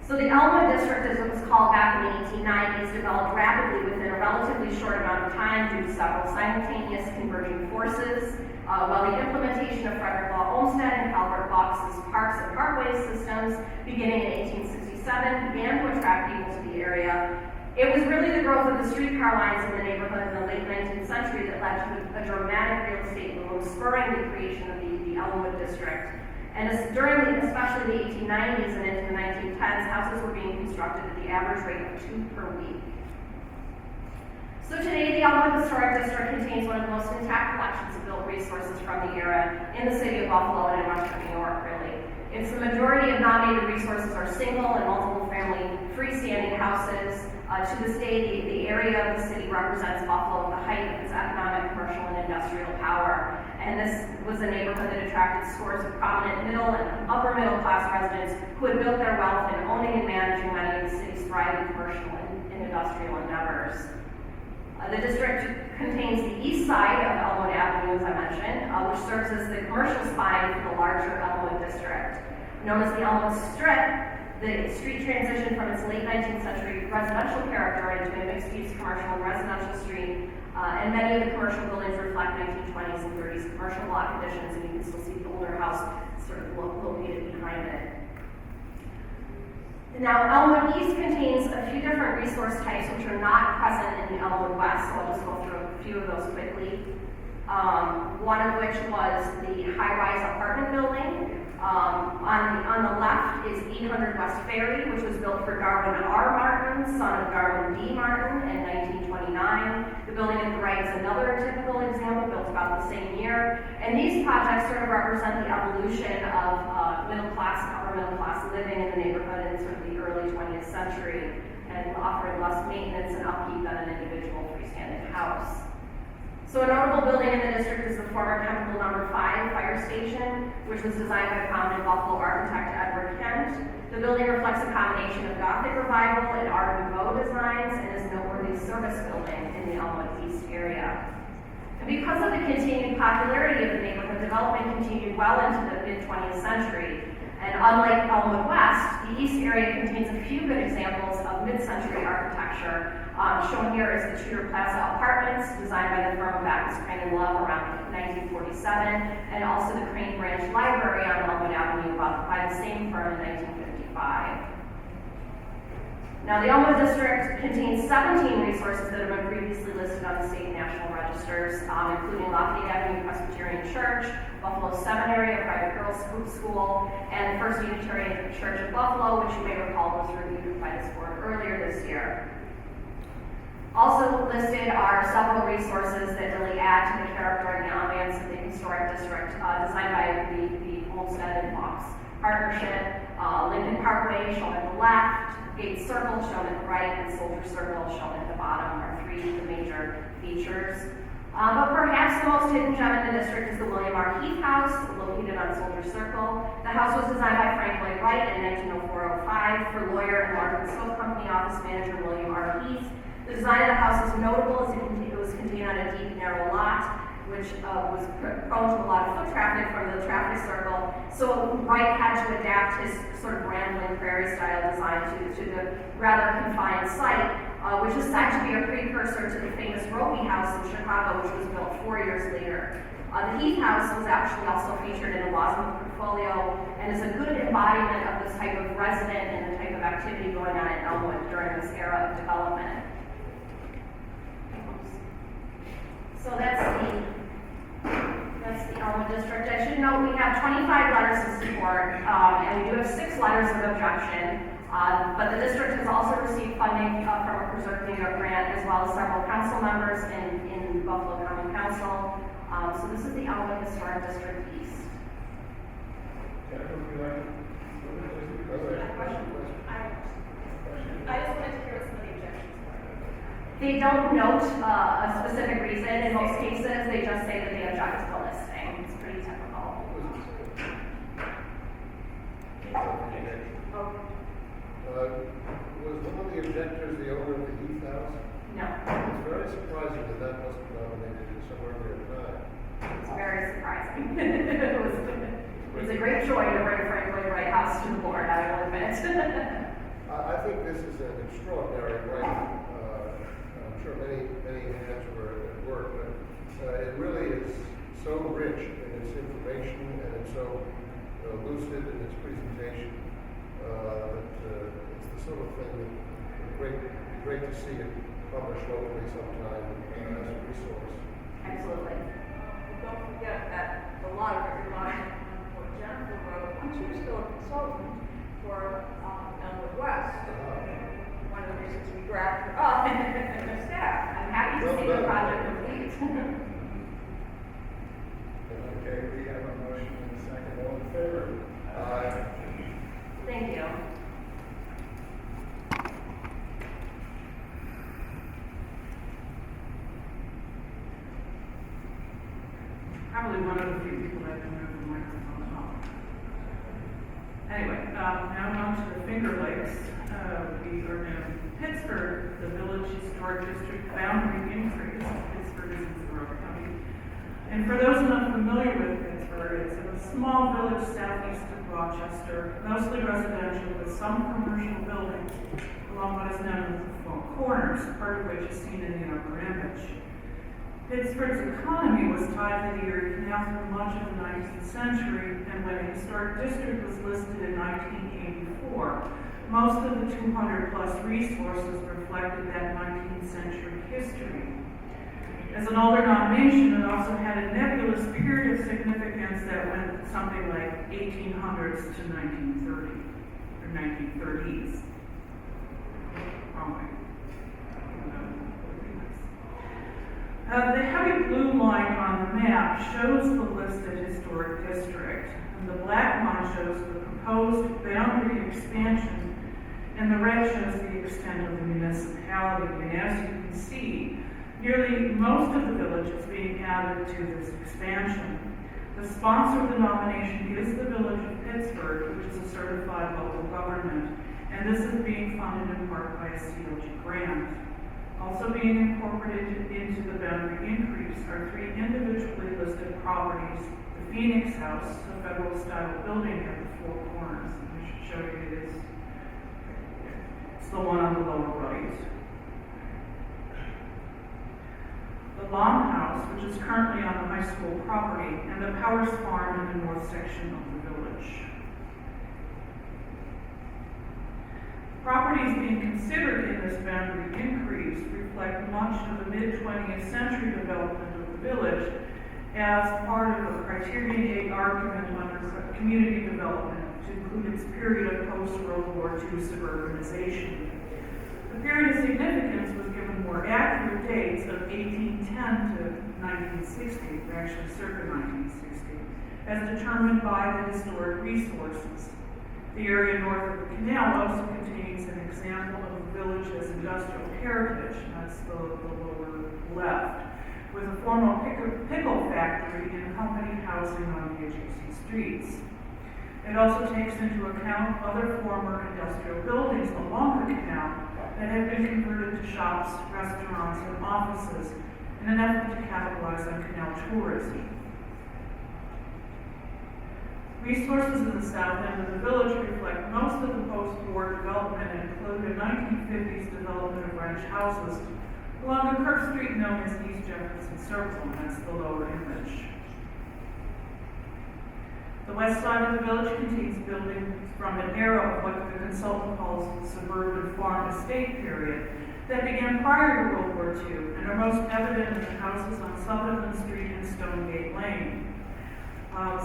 So the Elmwood District, as it was called back in the 1890s, developed rapidly within a relatively short amount of time due to several simultaneous converging forces, while the implementation of Frederick Law Olmsted and Calvert Vaux's Parks and Parkways systems, beginning in 1867, began to attract people to the area. It was really the growth of the streetcar lines in the neighborhood in the late 19th century that led to a dramatic real estate boom, spurring the creation of the Elmwood District. And especially the 1890s and into the 1910s, houses were being constructed at the average rate of 2 per week. So today, the Elmwood Historic District contains one of the most intact collections of built resources from the era in the city of Buffalo and in Western New York, really. It's the majority of nominated resources are single and multiple family freestanding houses. To this day, the area of the city represents Buffalo at the height of its economic, commercial, and industrial power. And this was a neighborhood that attracted scores of prominent middle and upper middle class residents who had built their wealth in owning and managing many of the city's thriving commercial and industrial endeavors. The district contains the east side of Elmwood Avenue, as I mentioned, which serves as the commercial spine for the larger Elmwood district. Known as the Elmwood Strip, the street transitioned from its late 19th century residential character into a mixed-use commercial and residential street, and many of the commercial buildings reflect 1920s and 30s commercial lot conditions, and you can still see the older house sort of located behind it. Now, Elmwood East contains a few different resource types which are not present in the Elmwood West, so I'll just go through a few of those quickly. One of which was the high-rise apartment building. On the left is 800 West Ferry, which was built for Darwin R. Martin, son of Darwin D. Martin, in 1929. The building at the right is another typical example, built about the same year. And these projects sort of represent the evolution of middle class and upper middle class living in the neighborhood in sort of the early 20th century, and offering less maintenance and upkeep than an individual freestanding house. So a notable building in the district is the former Chemical No. 5 fire station, which was designed by prominent Buffalo architect Edward Kent. The building reflects a combination of Gothic revival and Art Nouveau designs and is a noteworthy service building in the Elmwood East area. And because of the continued popularity of the neighborhood, development continued well into the mid-20th century. And unlike Elmwood West, the East area contains a few good examples of mid-century architecture. Shown here is the Tudor Plaza Apartments, designed by the firm of Backus, Crane and Love around 1947, and also the Crane Branch Library on Elmwood Avenue by the same firm in 1955. Now, the Elmwood District contains 17 resources that have been previously listed on the state and national registers, including Lafayette Avenue Presbyterian Church, Buffalo Seminary, a private girls' school, and the First Unitarian Church of Buffalo, which you may recall was reviewed by this board earlier this year. Also listed are several resources that really add to the character and the ambience of the historic district, designed by the Olmsted and Fox Partnership. Lincoln Parkway, shown at the left, Gates Circle, shown at the right, and Soldier Circle, shown at the bottom, are three of the major features. But perhaps the most hidden gem in the district is the William R. Heath House, located on Soldier Circle. The house was designed by Frank Lloyd Wright in 1904-05 for lawyer and Martin Swift Company office manager William R. Heath. The design of the house is notable as it was contained on a deep, narrow lot, which was prone to a lot of foot traffic from the traffic circle. So Wright had to adapt his sort of rambling prairie style design to the rather confined site, which is said to be a precursor to the famous Roby House in Chicago, which was built 4 years later. The Heath House was actually also featured in the Wasmuth portfolio and is a good embodiment of this type of resident and the type of activity going on in Elmwood during this era of development. So that's the Elmwood District. I should note we have 25 letters of support, and we do have 6 letters of objection. But the district has also received funding from a Preserve New York grant, as well as several council members in Buffalo County Council. So this is the Elmwood Historic District East. Jennifer, would you like I just wanted to hear what some of the objections were. They don't note a specific reason. In most cases, they just say that they object to the listing. It's pretty typical. Was one of the objectors the owner of the Heath House? No, It's very surprising that that wasn't nominated at some earlier time. it's very surprising. It was a great joy to bring Frank Lloyd Wright House to the board, I will admit. I think this is an extraordinary right. I'm sure many hands were at work, but it really is so rich in its information and it's so lucid in its presentation that it's the sort of thing that great to see it published locally sometime as a resource. Absolutely. Don't forget that a lot of it relies on what Jennifer wrote to see the project complete. Okay, we have a motion and a second. All in favor? Aye. Thank you. Probably one of the few people that can move the microphone off. Anyway, now on to the Finger Lakes. We are in Pittsburgh, the Village Historic District boundary increase. Pittsburgh is in Monroe County. And for those not familiar with Pittsburgh, it's a small village southeast of Rochester, mostly residential with some commercial buildings along what is known as the Four Corners, part of which is seen in the upper image. Pittsburgh's economy was tied to the Erie Canal through much of the 19th century, and when a historic district was listed in 1984, most of the 200-plus resources reflected that 19th century history. As an older nomination, it also had a nebulous period of significance that went something like 1800s to 1930, or 1930s. Wrong way. The heavy blue line on the map shows the listed historic district, and the black line shows the proposed boundary expansion, and the red shows the extent of the municipality. And as you can see, nearly most of the village is being added to this expansion. The sponsor of the nomination is the Village of Pittsburgh, which is a certified local government, and this is being funded in part by a COG grant. Also being incorporated into the boundary increase are 3 individually listed properties. The Phoenix House, a federal-style building at the Four Corners. I should show you it is. It's the one on the lower right. The Long House, which is currently on the high school property, and the Powers Farm in the north section of the village. Properties being considered in this boundary increase reflect much of the mid-20th century development of the village as part of a Criterion 8 argument under community development to include its period of post-World War II suburbanization. The period of significance was given more accurate dates of 1810 to 1960, or actually circa 1960, as determined by the historic resources. The area north of the canal also contains an example of the village as industrial heritage, that's the lower left, with a former pickle factory and company housing on the adjacent streets. It also takes into account other former industrial buildings along the canal that have been converted to shops, restaurants, and offices in an effort to capitalize on canal tourism. Resources in the south end of the village reflect most of the post-war development and include a 1950s development of ranch houses along a curved street known as East Jefferson Circle, and that's the lower image. The west side of the village contains buildings from an era of what the consultant calls the suburban farm estate period that began prior to World War II and are most evident in the houses on Sutherland Street and Stonegate Lane.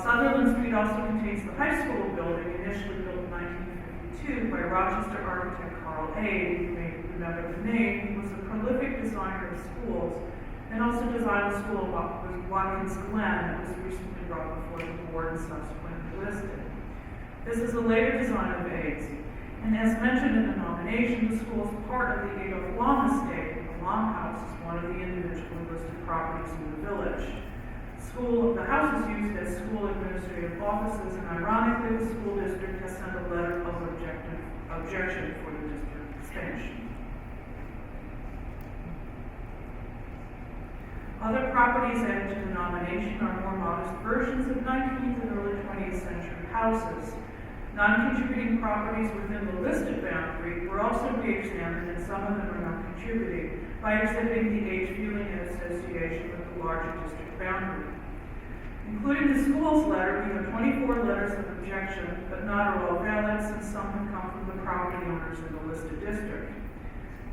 Sutherland Street also contains the high school building, initially built in 1952 by Rochester architect Carl Ade. You may remember the name. He was a prolific designer of schools and also designed the school of Watkins Glen that was recently brought before the board and subsequently listed. This is a later design of Ade's, and as mentioned in the nomination, the school is part of the Adolph Long estate. The Long House is one of the individually listed properties in the village. The house is used as school administrative offices, and ironically, the school district has sent a letter of objection for the district expansion. Other properties added to the nomination are more modest versions of 19th and early 20th century houses. Non-contributing properties within the listed boundary were also re-examined, and some of them are not contributing, by exhibiting the age feeling and association with the larger district boundary. Including the school's letter, we have 24 letters of objection, but not all valid, since some have come from the property owners in the listed district.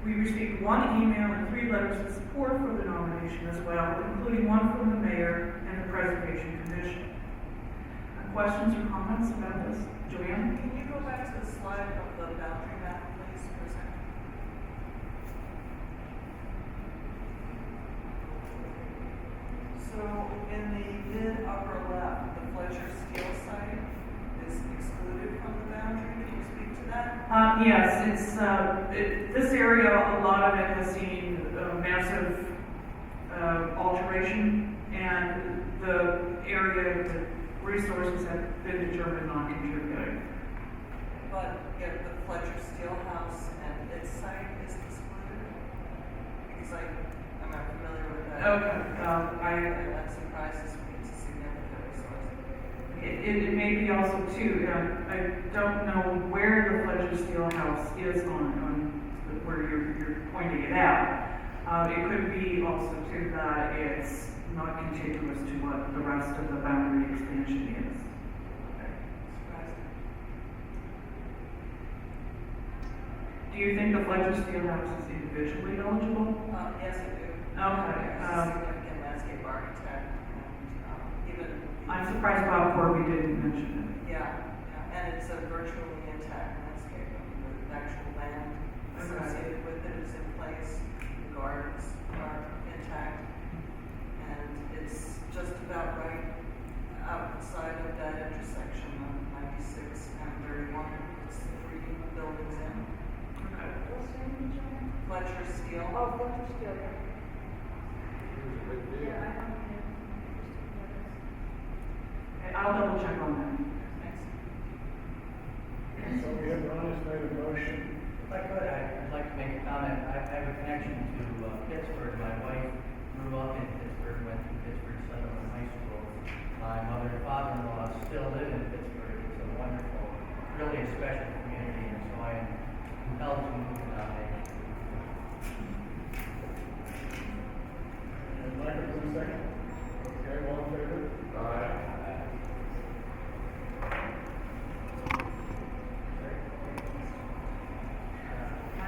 We received 1 email and 3 letters of support for the nomination as well, including one from the mayor and the Preservation Commission. Questions or comments about this? Joanne? Can you go back to the slide of the boundary map, please, for a second? in the mid upper left, the Fletcher Steel site is excluded from the boundary. Can you speak to that? Yes, this area, a lot of it has seen massive alteration, and the area, the resources have been determined non-contributing. But yet the Fletcher Steel House and its site is excluded? Because I'm not familiar with that. Okay, That surprises me. It's a significant resource. It may be also too, I don't know where the Fletcher Steel House is on where you're pointing it out. It could be also too that it's not contiguous to what the rest of the boundary expansion is. Surprising. Do you think the Fletcher Steel House is individually eligible? Yes, I do. Okay, Significant landscape architect, and even. I'm surprised Bob Corby didn't mention it. Yeah, and it's a virtually intact landscape. The actual land associated with it is in place, the gardens are intact, and it's just about right outside of that intersection of 96 and 31. It's the 3 buildings in. Okay. What's the name, John? Fletcher Steel. Oh, Fletcher Steel, yeah. It was a big deal. Yeah, I don't know. Okay, I'll double check on that. Thanks. So we have Ron has made a motion. If I could, I'd like to make a comment. I have a connection to Pittsburgh. My wife grew up in Pittsburgh, went to Pittsburgh Southern High School. My mother and father-in-law still live in Pittsburgh. It's a wonderful, really a special community, and so I am compelled to move the nomination. And Michael, for a second. Okay, all in favor? Aye.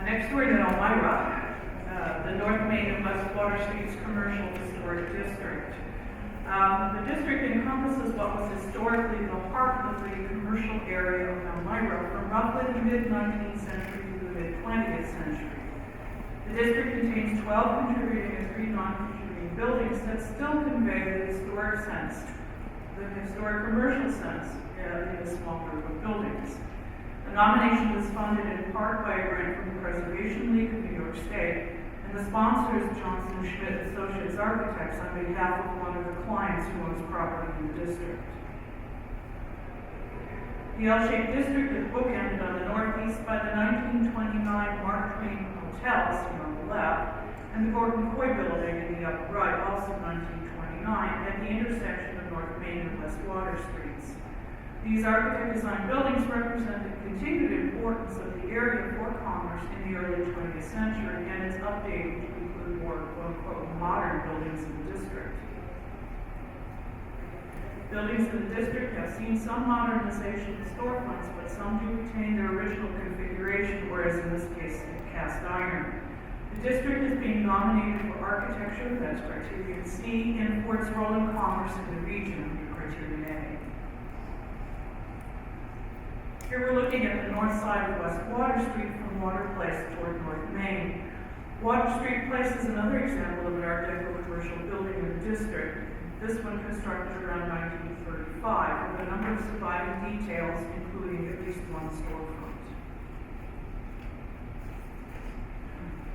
Next door to Elmira, the North Main and West Water Streets Commercial Historic District. The district encompasses what was historically the heart of the commercial area of Elmira from roughly the mid-19th century to the mid-20th century. The district contains 12 contributing and 3 non-contributing buildings that still convey the historic sense, the historic commercial sense in a small group of buildings. The nomination was funded in part by a grant from the Preservation League of New York State, and the sponsor is Johnson Schmidt Associates Architects on behalf of one of the clients who owns property in the district. The L-shaped district is bookended on the northeast by the 1929 Mark Twain Hotel, seen on the left, and the Gordon Coy Building in the upper right, also 1929, at the intersection of North Main and West Water Streets. These architect-designed buildings represent the continued importance of the area for commerce in the early 20th century and its updating to include more quote-unquote modern buildings in the district. Buildings in the district have seen some modernization of storefronts, but some do retain their original configuration, whereas in this case, cast iron. The district is being nominated for architecture, that's criterion C, and for its role in commerce in the region, criterion A. Here we're looking at the north side of West Water Street from Water Place toward North Main. Water Street Place is another example of an Art Deco commercial building in the district. This one constructed around 1935, with a number of surviving details, including at least one storefront.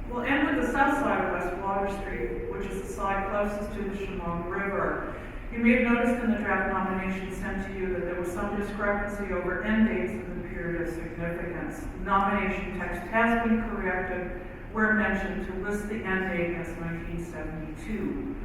We'll end with the south side of West Water Street, which is the side closest to the Chemung River. You may have noticed in the draft nomination sent to you that there was some discrepancy over end dates in the period of significance. The nomination text has been corrected where mentioned to list the end date as 1972.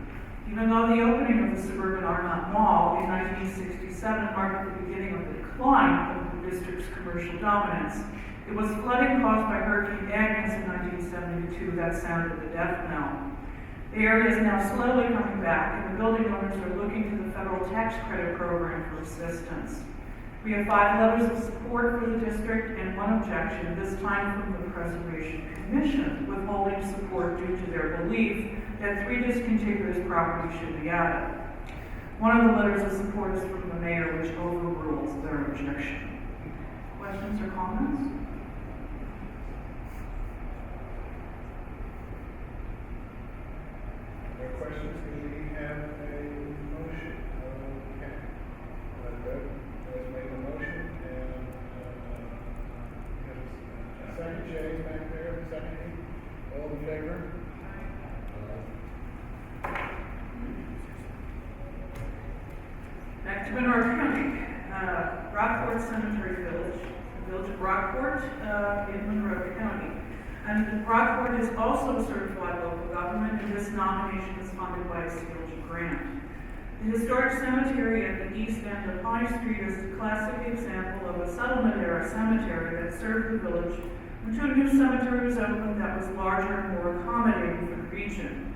Even though the opening of the suburban Arnott Mall in 1967 marked the beginning of the decline of the district's commercial dominance, it was flooding caused by Hurricane Agnes in 1972 that sounded the death knell. The area is now slowly coming back, and the building owners are looking to the federal tax credit program for assistance. We have 5 letters of support for the district and 1 objection, this time from the Preservation Commission, withholding support due to their belief that 3 discontiguous properties should be added. One of the letters of support is from the mayor, which overrules their objection. Questions or comments? No questions, can we have a motion? Monroe County, Rockport Cemetery Village, the village of Rockport in Monroe County. And Rockport is also a certified local government, and this nomination is funded by a CLG grant. The historic cemetery at the east end of High Street is a classic example of a settlement-era cemetery that served the village until a new cemetery was opened that was larger and more accommodating for the region.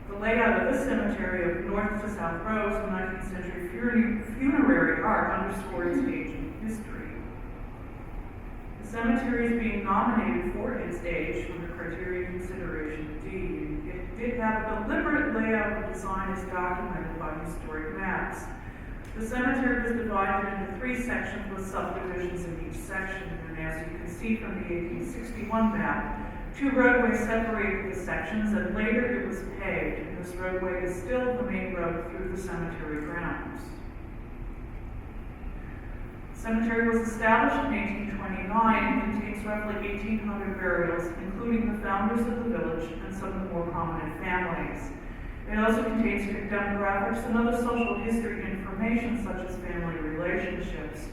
The layout of this cemetery of north to south rows of 19th century funerary art underscore its age and history. The cemetery is being nominated for its age under criteria consideration D. It did have a deliberate layout of design as documented by historic maps. The cemetery was divided into 3 sections with subdivisions in each section, and as you can see from the 1861 map, 2 roadways separated the sections, and later it was paved, and this roadway is still the main road through the cemetery grounds. The cemetery was established in 1829 and contains roughly 1,800 burials, including the founders of the village and some of the more prominent families. It also contains demographics and other social history information such as family relationships.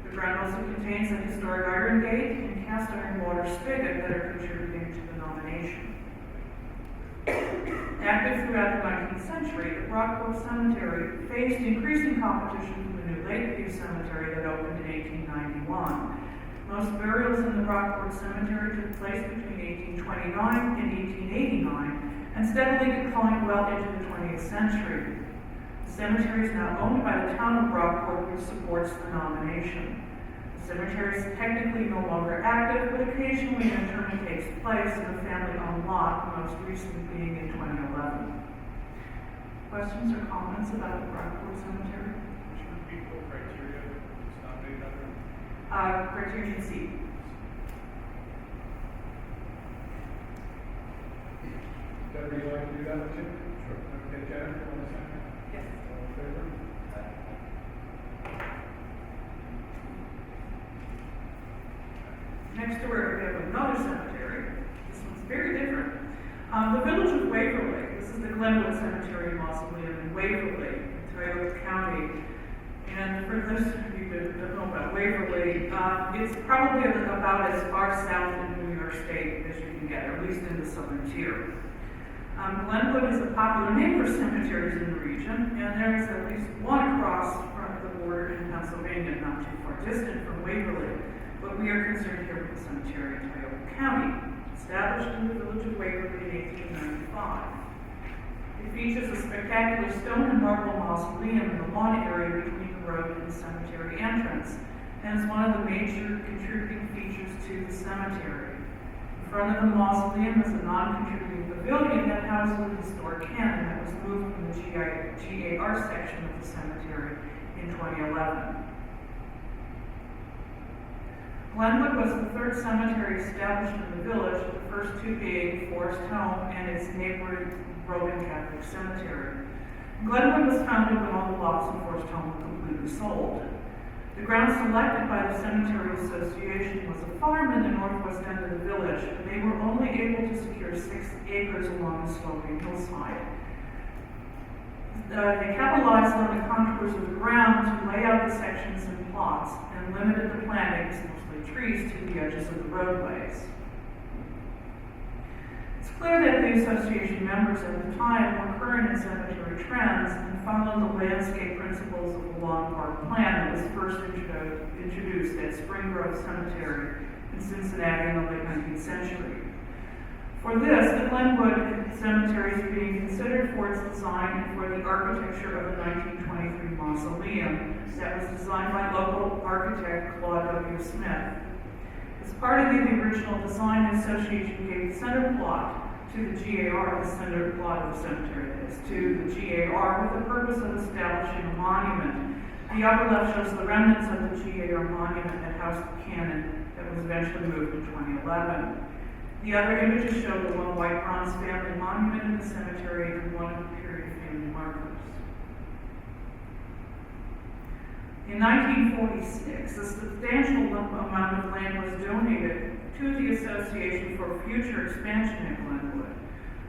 The ground also contains a historic iron gate and cast iron water spigot that are contributing to the nomination. Active throughout the 19th century, the Rockport Cemetery faced increasing competition from the new Lakeview Cemetery that opened in 1891. Most burials in the Rockport Cemetery took place between 1829 and 1889 and steadily declined well into the 20th century. The cemetery is now owned by the town of Rockport, which supports the nomination. The cemetery is technically no longer active, but occasionally an interment takes place in a family-owned lot, the most recent being in 2011. Questions or comments about the Rockport Cemetery? Should repeat what criteria it's nominated under? Criterion C. Deborah, you like to do that one too? Sure. Okay, Jennifer, one second. Yes. All in favor? Next door, we have another cemetery. This one's very different. The village of Waverly. This is the Glenwood Cemetery Mausoleum in Waverly, Tioga County. And for those of you that don't know about Waverly, it's probably about as far south in New York State as you can get, or at least in the southern tier. Glenwood is a popular name for cemeteries in the region, and there is at least one across from the border in Pennsylvania, not too far distant from Waverly. But we are concerned here with the cemetery in Tioga County, established in the village of Waverly in 1895. It features a spectacular stone and marble mausoleum in the lawn area between the road and the cemetery entrance, and is one of the major contributing features to the cemetery. In front of the mausoleum is a non-contributing pavilion that houses a historic cannon that was moved from the GAR section of the cemetery in 2011. Glenwood was the 3rd cemetery established in the village, the first 2 being Forest Home and its neighboring Roman Catholic Cemetery. Glenwood was founded when all the lots in Forest Home were completely sold. The ground selected by the Cemetery Association was a farm in the northwest end of the village, and they were only able to secure 6 acres along the sloping hillside. They capitalized on the contours of the ground to lay out the sections in plots and limited the plantings, mostly trees, to the edges of the roadways. It's clear that the association members at the time were current in cemetery trends and followed the landscape principles of the Lawn Park Plan that was first introduced at Spring Grove Cemetery in Cincinnati in the late 19th century. For this, the Glenwood Cemetery is being considered for its design and for the architecture of the 1923 mausoleum that was designed by local architect Claude W. Smith. As part of the original design, the association gave the center plot to the GAR, the center plot of the cemetery is, to the GAR with the purpose of establishing a monument. The upper left shows the remnants of the GAR monument at House Buchanan that was eventually moved in 2011. The other images show the one white bronze family monument in the cemetery and one period family markers. In 1946, a substantial amount of land was donated to the association for future expansion at Glenwood.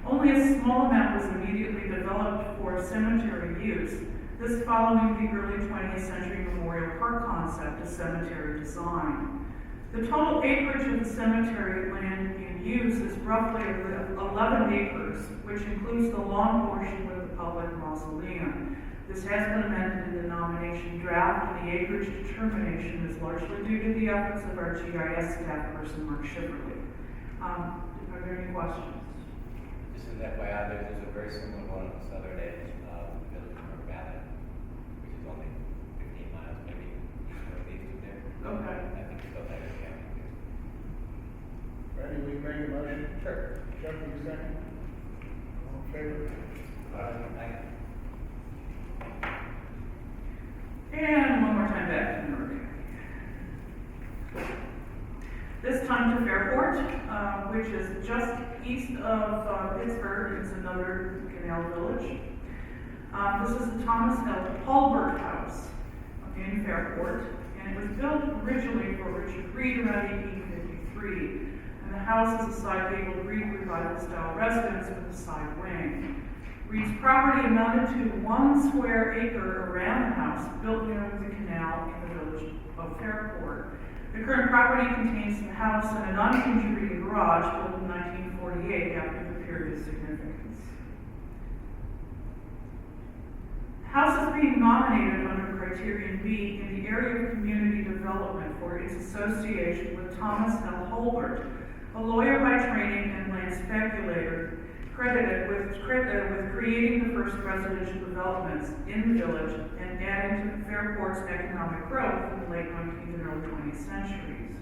Only a small amount was immediately developed for cemetery use, This following the early 20th century memorial park concept of cemetery design. The total acreage of the cemetery land in use is roughly 11 acres, which includes the lawn portion with the public mausoleum. This has been amended in the nomination draft, and the acreage determination is largely due to the efforts of our GIS staff person, Mark Schifferly. Are there any questions? Just as FYI, there's a very similar one on the southern edge of Village of North Valley, which is only 15 miles maybe northeast of there. Okay. I think it's still there, yeah. Randy, will you make a motion? Sure. Jeff, will you second? All in favor? Aye. And one more time back to Newark. This time to Fairport, which is just east of Pittsburgh. It's another canal village. This is the Thomas L. Hulbert House in Fairport, and it was built originally for Richard Reed around 1853. And the house is a side gabled Greek revival style residence with a side wing. Reed's property amounted to 1 square acre around the house, built near the canal in the village of Fairport. The current property contains the house and a non-contributing garage built in 1948 after the period of significance. The house is being nominated under Criterion B in the area of community development for its association with Thomas L. Hulbert, a lawyer by training and land speculator, credited with creating the first residential developments in the village and adding to Fairport's economic growth in the late 19th and early 20th centuries.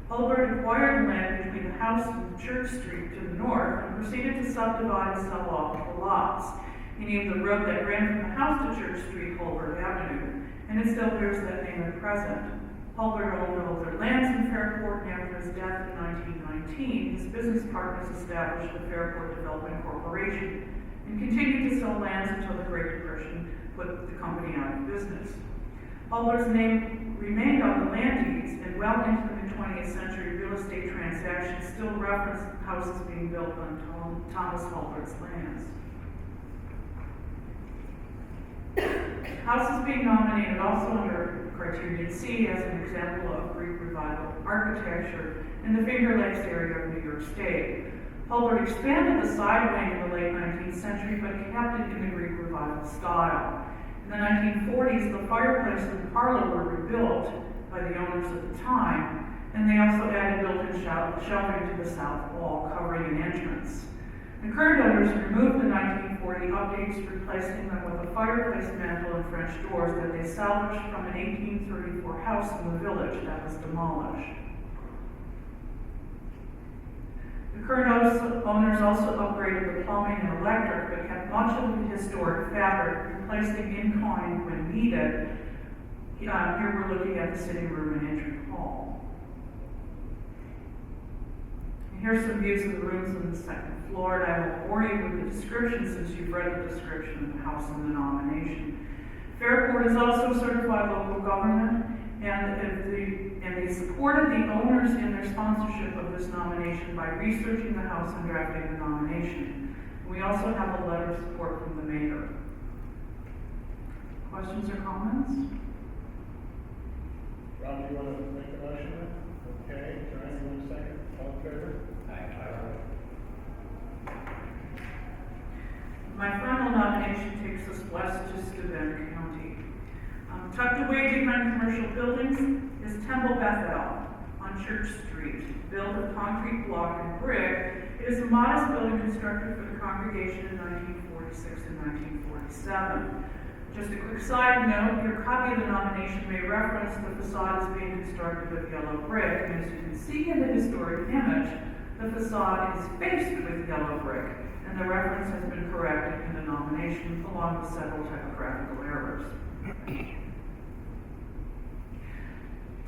Hulbert acquired the land between the house and Church Street to the north and proceeded to subdivide and sell off the lots. He named the road that ran from the house to Church Street Hulbert Avenue, and it still bears that name at present. Hulbert owned all of their lands in Fairport, and after his death in 1919, his business partners established the Fairport Development Corporation and continued to sell lands until the Great Depression put the company out of business. Hulbert's name remained on the land deeds, and well into the mid-20th century, real estate transactions still reference houses being built on Thomas Hulbert's lands. House is being nominated also under Criterion C as an example of Greek Revival architecture in the Finger Lakes area of New York State. Hulbert expanded the side wing in the late 19th century, but kept it in the Greek Revival style. In the 1940s, the fireplace and parlor were rebuilt by the owners at the time, and they also added built-in shelving to the south wall, covering an entrance. The current owners removed the 1940 updates, replacing them with a fireplace mantel and French doors that they salvaged from an 1834 house in the village that was demolished. The current owners also upgraded the plumbing and electric, but kept much of the historic fabric, replacing in kind when needed. Here we're looking at the sitting room and entry hall. And here's some views of the rooms on the second floor, and I will bore you with the description since you've read the description of the house and the nomination. Fairport is also certified local government, and they supported the owners in their sponsorship of this nomination by researching the house and drafting the nomination. We also have a letter of support from the mayor. Questions or comments? Rob, do you want to make a motion? Okay, Joanne, you want a second? All in favor? My final nomination takes us west to Steuben County. Tucked away behind commercial buildings is Temple Bethel on Church Street. Built of concrete block and brick, it is a modest building constructed for the congregation in 1946 and 1947. Just a quick side note, your copy of the nomination may reference the facade as being constructed of yellow brick, and as you can see in the historic image, the facade is faced with yellow brick, and the reference has been corrected in the nomination along with several typographical errors.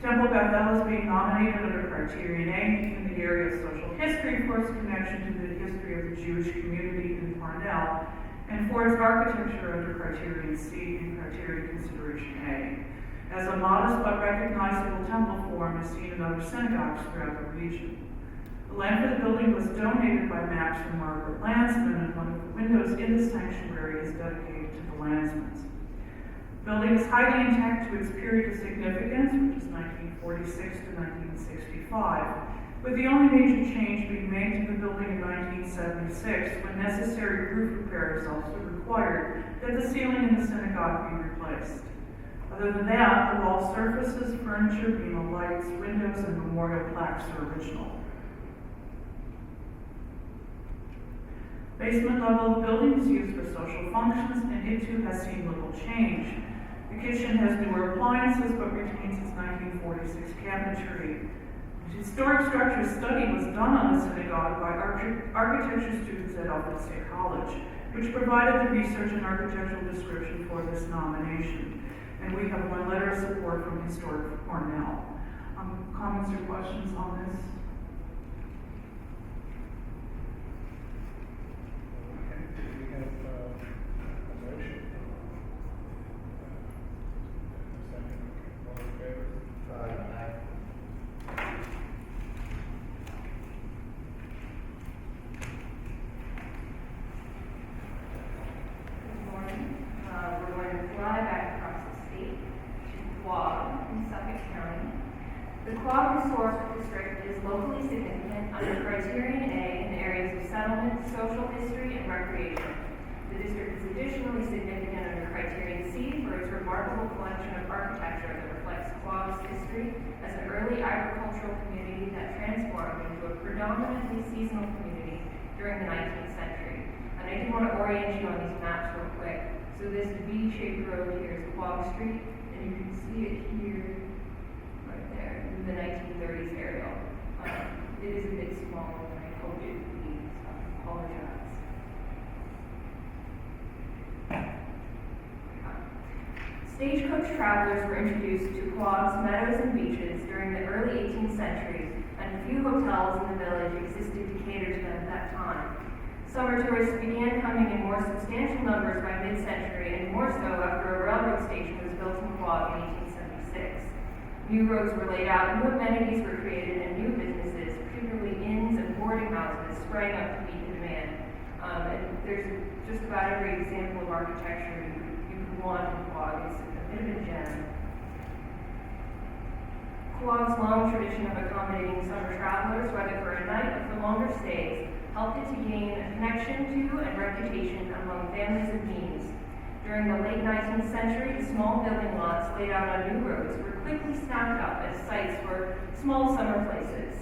Temple Bethel is being nominated under Criterion A in the area of social history for its connection to the history of the Jewish community in Parnell, and for its architecture under Criterion C and Criterion Consideration A. As a modest but recognizable temple form is seen in other synagogues throughout the region. The land for the building was donated by Max and Margaret Landsman, and one of the windows in the sanctuary is dedicated to the Landsmans. Building is highly intact to its period of significance, which is 1946 to 1965, with the only major change being made to the building in 1976, when necessary roof repairs also required that the ceiling in the synagogue be replaced. Other than that, the wall surfaces, furniture, beam lights, windows, and memorial plaques are original. Basement level of the building is used for social functions, and it too has seen little change. The kitchen has newer appliances, but retains its 1946 cabinetry. The historic structure study was done on the synagogue by architecture students at Elfrid State College, which provided the research and architectural description for this nomination. And we have one letter of support from Historic Cornell. Comments or questions on this? Okay, do we have a motion? A second, all in favor? Good morning. We're going to fly back across the state to Quogue in Suffolk County. The Quogue Historical District is locally significant under Criterion A in areas of settlement, social history, and recreation. The district is additionally significant under Criterion C for its remarkable collection of architecture that reflects Quogue's history as an early agricultural community that transformed into a predominantly seasonal community during the 19th century. And I do want to orient you on these maps real quick. So this V-shaped road here is Quogue Street, and you can see it here, right there, in the 1930s aerial. It is a bit smaller than I hoped it would be, so I apologize. Stagecoach travelers were introduced to Quogue's meadows and beaches during the early 18th century, and few hotels in the village existed to cater to them at that time. Summer tourists began coming in more substantial numbers by mid-century, and more so after a railroad station was built in Quogue in 1876. New roads were laid out, new amenities were created, and new businesses, particularly inns and boarding houses, sprang up to meet the demand. And there's just about every example of architecture you could want in Quogue. It's a bit of a gem. Quogue's long tradition of accommodating summer travelers, whether for a night or for longer stays, helped it to gain a connection to and reputation among families of means. During the late 19th century, the small building lots laid out on new roads were quickly snapped up as sites for small summer places.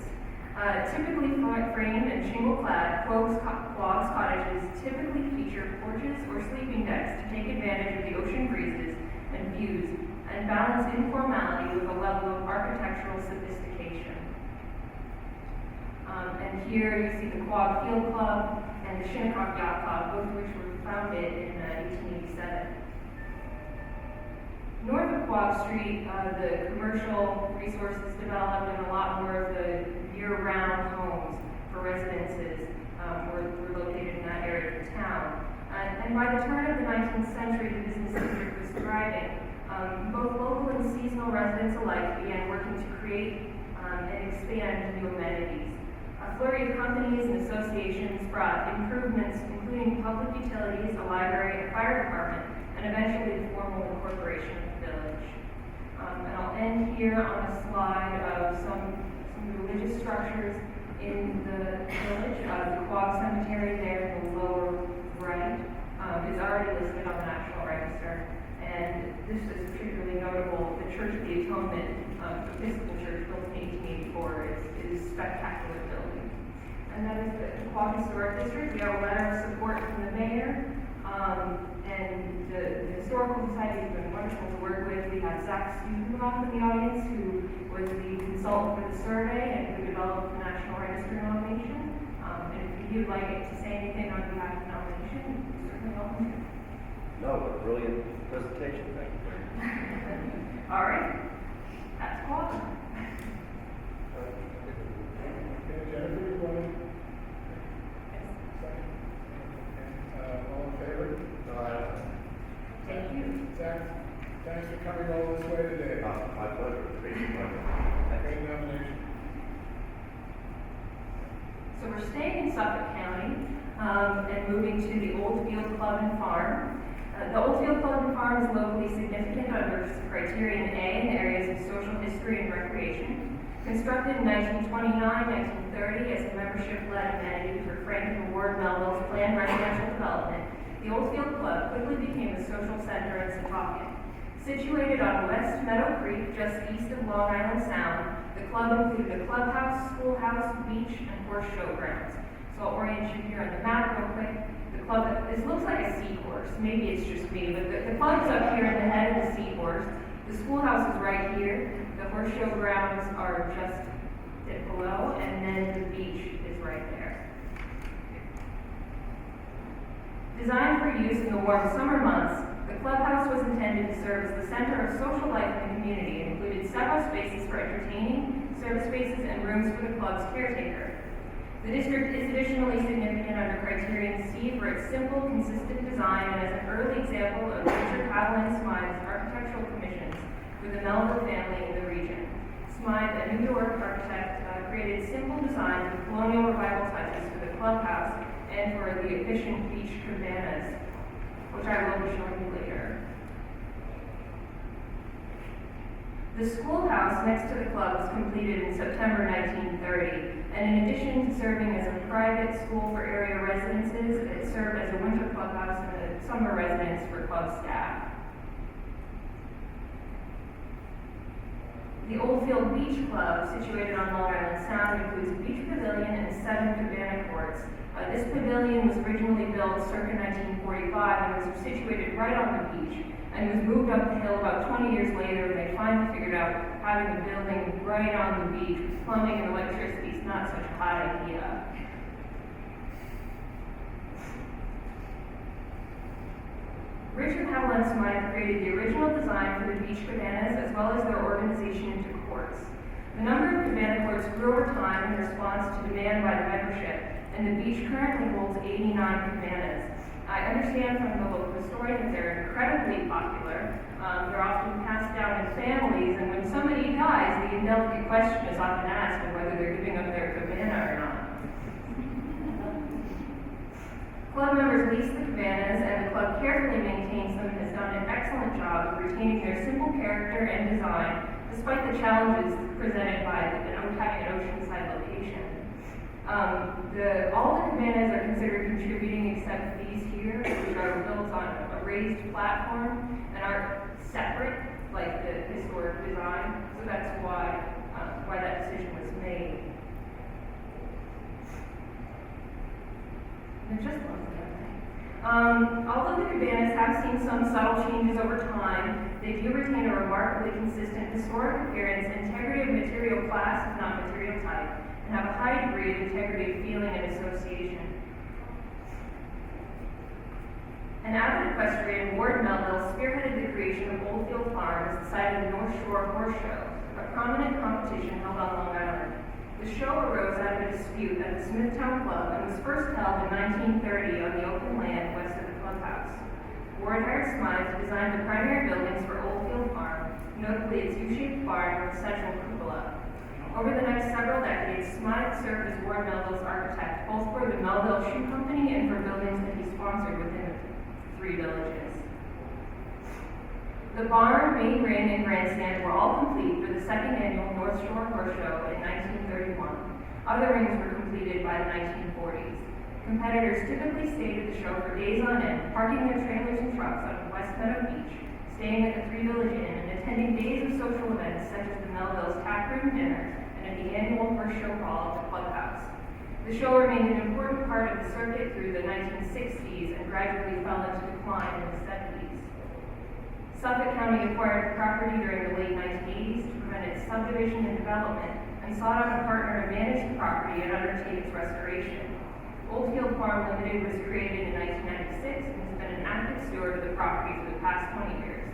Typically framed and shingle-clad, Quogue's cottages typically feature porches or sleeping decks to take advantage of the ocean breezes and views, and balance informality with a level of architectural sophistication. And here you see the Quogue Field Club and the Shinnecock Yacht Club, both of which were founded in 1887. North of Quogue Street, the commercial resources developed, and a lot more of the year-round homes for residences were located in that area of the town. And by the turn of the 19th century, the business district was thriving. Both local and seasonal residents alike began working to create and expand new amenities. A flurry of companies and associations brought improvements, including public utilities, a library, a fire department, and eventually the formal incorporation of the village. And I'll end here on a slide of some religious structures in the village. The Quogue Cemetery there in the lower right is already listed on the National Register. And this is particularly notable. The Church of the Atonement, Episcopal Church, built in 1884, is a spectacular building. And that is the Quogue Historic District. We have a letter of support from the mayor. And the Historical Society has been wonderful to work with. We have Zach Stubenhoff in the audience, who was the consultant for the survey and who developed the National Register nomination. And if you'd like to say anything on behalf of the nomination, you're certainly welcome to. No, but brilliant presentation, thank you very much. All right, that's Quogue. Okay, Jennifer, you want to? Second? Okay, all in favor? Thank you. Zach, thanks for coming all this way today. My pleasure. Great Great nomination. So we're staying in Suffolk County and moving to the Old Field Club and Farm. The Oldfield Club and Farm is locally significant under criterion A in the areas of social history and recreation. Constructed in 1929-1930 as a membership-led amenity for Frank and Ward Melville's planned residential development, the Oldfield Club quickly became a social center in Setauket. Situated on West Meadow Creek, just east of Long Island Sound, the club included a clubhouse, schoolhouse, beach, and horse show grounds. So I'll orient you here on the map real quick. The club, this looks like a seahorse. Maybe it's just me, but the club is up here at the head of the seahorse. The schoolhouse is right here. The horse show grounds are just below, and then the beach is right there. Designed for use in the warm summer months, the clubhouse was intended to serve as the center of social life in the community and included several spaces for entertaining, service spaces, and rooms for the club's caretaker. The district is additionally significant under criterion C for its simple, consistent design and as an early example of Richard Haviland Smythe's architectural commissions for the Melville family in the region. Smythe, a New York architect, created simple designs with colonial revival touches for the clubhouse and for the efficient beach cabanas, which I will be showing you later. The schoolhouse next to the club was completed in September 1930, and in addition to serving as a private school for area residences, it served as a winter clubhouse and a summer residence for club staff. The Oldfield Beach Club, situated on Long Island Sound, includes a beach pavilion and 7 cabana courts. This pavilion was originally built circa 1945 and was situated right on the beach, and was moved up the hill about 20 years later when they finally figured out having a building right on the beach with plumbing and electricity is not such a hot idea. Richard Haviland Smythe created the original design for the beach cabanas as well as their organization into courts. The number of cabana courts grew over time in response to demand by the membership, and the beach currently holds 89 cabanas. I understand from the local historian that they're incredibly popular. They're often passed down in families, and when somebody dies, the indelicate question is often asked of whether they're giving up their cabana or not. Club members lease the cabanas, and the club carefully maintains them and has done an excellent job of retaining their simple character and design, despite the challenges presented by having an oceanside location. All the cabanas are considered contributing except these here, which are built on a raised platform and aren't separate like the historic design. So that's why that decision was made. They're just lovely, aren't they? Although the cabanas have seen some subtle changes over time, they do retain a remarkably consistent historic appearance, integrity of material class, if not material type, and have a high degree of integrity of feeling and association. An avid equestrian, Ward Melville spearheaded the creation of Oldfield Farm as the site of the North Shore Horse Show, a prominent competition held on Long Island. The show arose out of a dispute at the Smithtown Club and was first held in 1930 on the open land west of the clubhouse. Ward hired Smythe to design the primary buildings for Oldfield Farm, notably its U-shaped barn with central cupola. Over the next several decades, Smythe served as Ward Melville's architect, both for the Melville Shoe Company and for buildings that he sponsored within the 3 villages. The barn, main ring, and grandstand were all complete for the second annual North Shore Horse Show in 1931. Other rings were completed by the 1940s. Competitors typically stayed at the show for days on end, parking their trailers and trucks on West Meadow Beach, staying at the 3 Village Inn, and attending days of social events such as the Melville's taproom dinners and at the annual Horse Show Hall at the clubhouse. The show remained an important part of the circuit through the 1960s and gradually fell into decline in the 70s. Suffolk County acquired the property during the late 1980s to prevent its subdivision and development and sought out a partner to manage the property and undertake its restoration. Oldfield Farm Limited was created in 1996 and has been an active steward of the property for the past 20 years.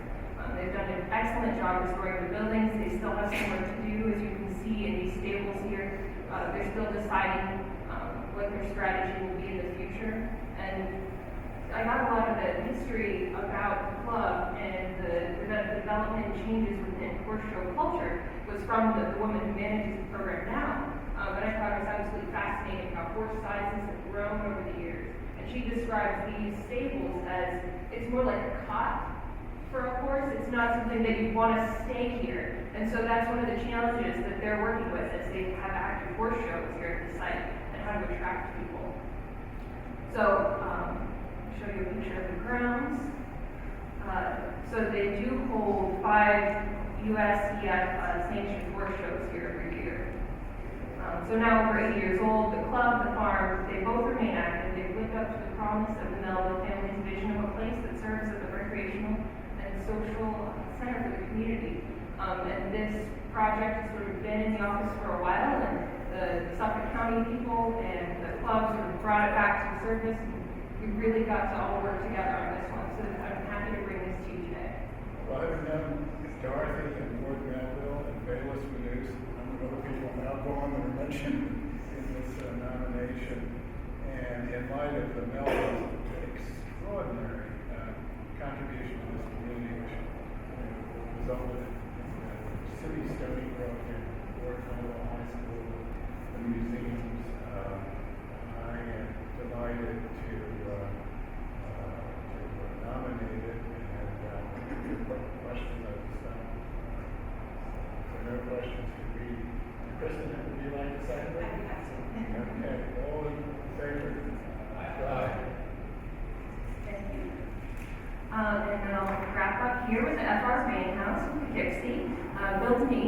They've done an excellent job restoring the buildings. They still have some work to do, as you can see in these stables here. They're still deciding what their strategy will be in the future. And I got a lot of the history about the club and the development and changes within horse show culture was from the woman who manages the program now. But I thought it was absolutely fascinating how horse sizes have grown over the years. And she describes these stables as, it's more like a cot for a horse. It's not something that you want to stay here. And so that's one of the challenges that they're working with as they have active horse shows here at the site and how to attract people. So, I'll show you a picture of the grounds. So they do hold 5 USDF sanctioned horse shows here every year. So now over 80 years old, the club, the farm, they both remain active. They've lived up to the promise of the Melville family's vision of a place that serves as a recreational and social center for the community. And this project has sort of been in the office for a while, and the Suffolk County people and the clubs sort of brought it back to service. And we really got to all work together on this one, so I'm happy to bring this to you today. Well, I've known Dorothy and Ward Melville and Bayless Reduce, a number of other people now gone that are mentioned in this nomination. And in light of the Melville's extraordinary contribution to this community, which resulted in the city study growth in Ward Melville High School, the museums, I am delighted to nominate it. Questions of if there are no questions, could we, Kristen, would you like to second it? Okay, all in favor? Aye. Thank you. And then I'll wrap up here with the FR Main House in Poughkeepsie. Built in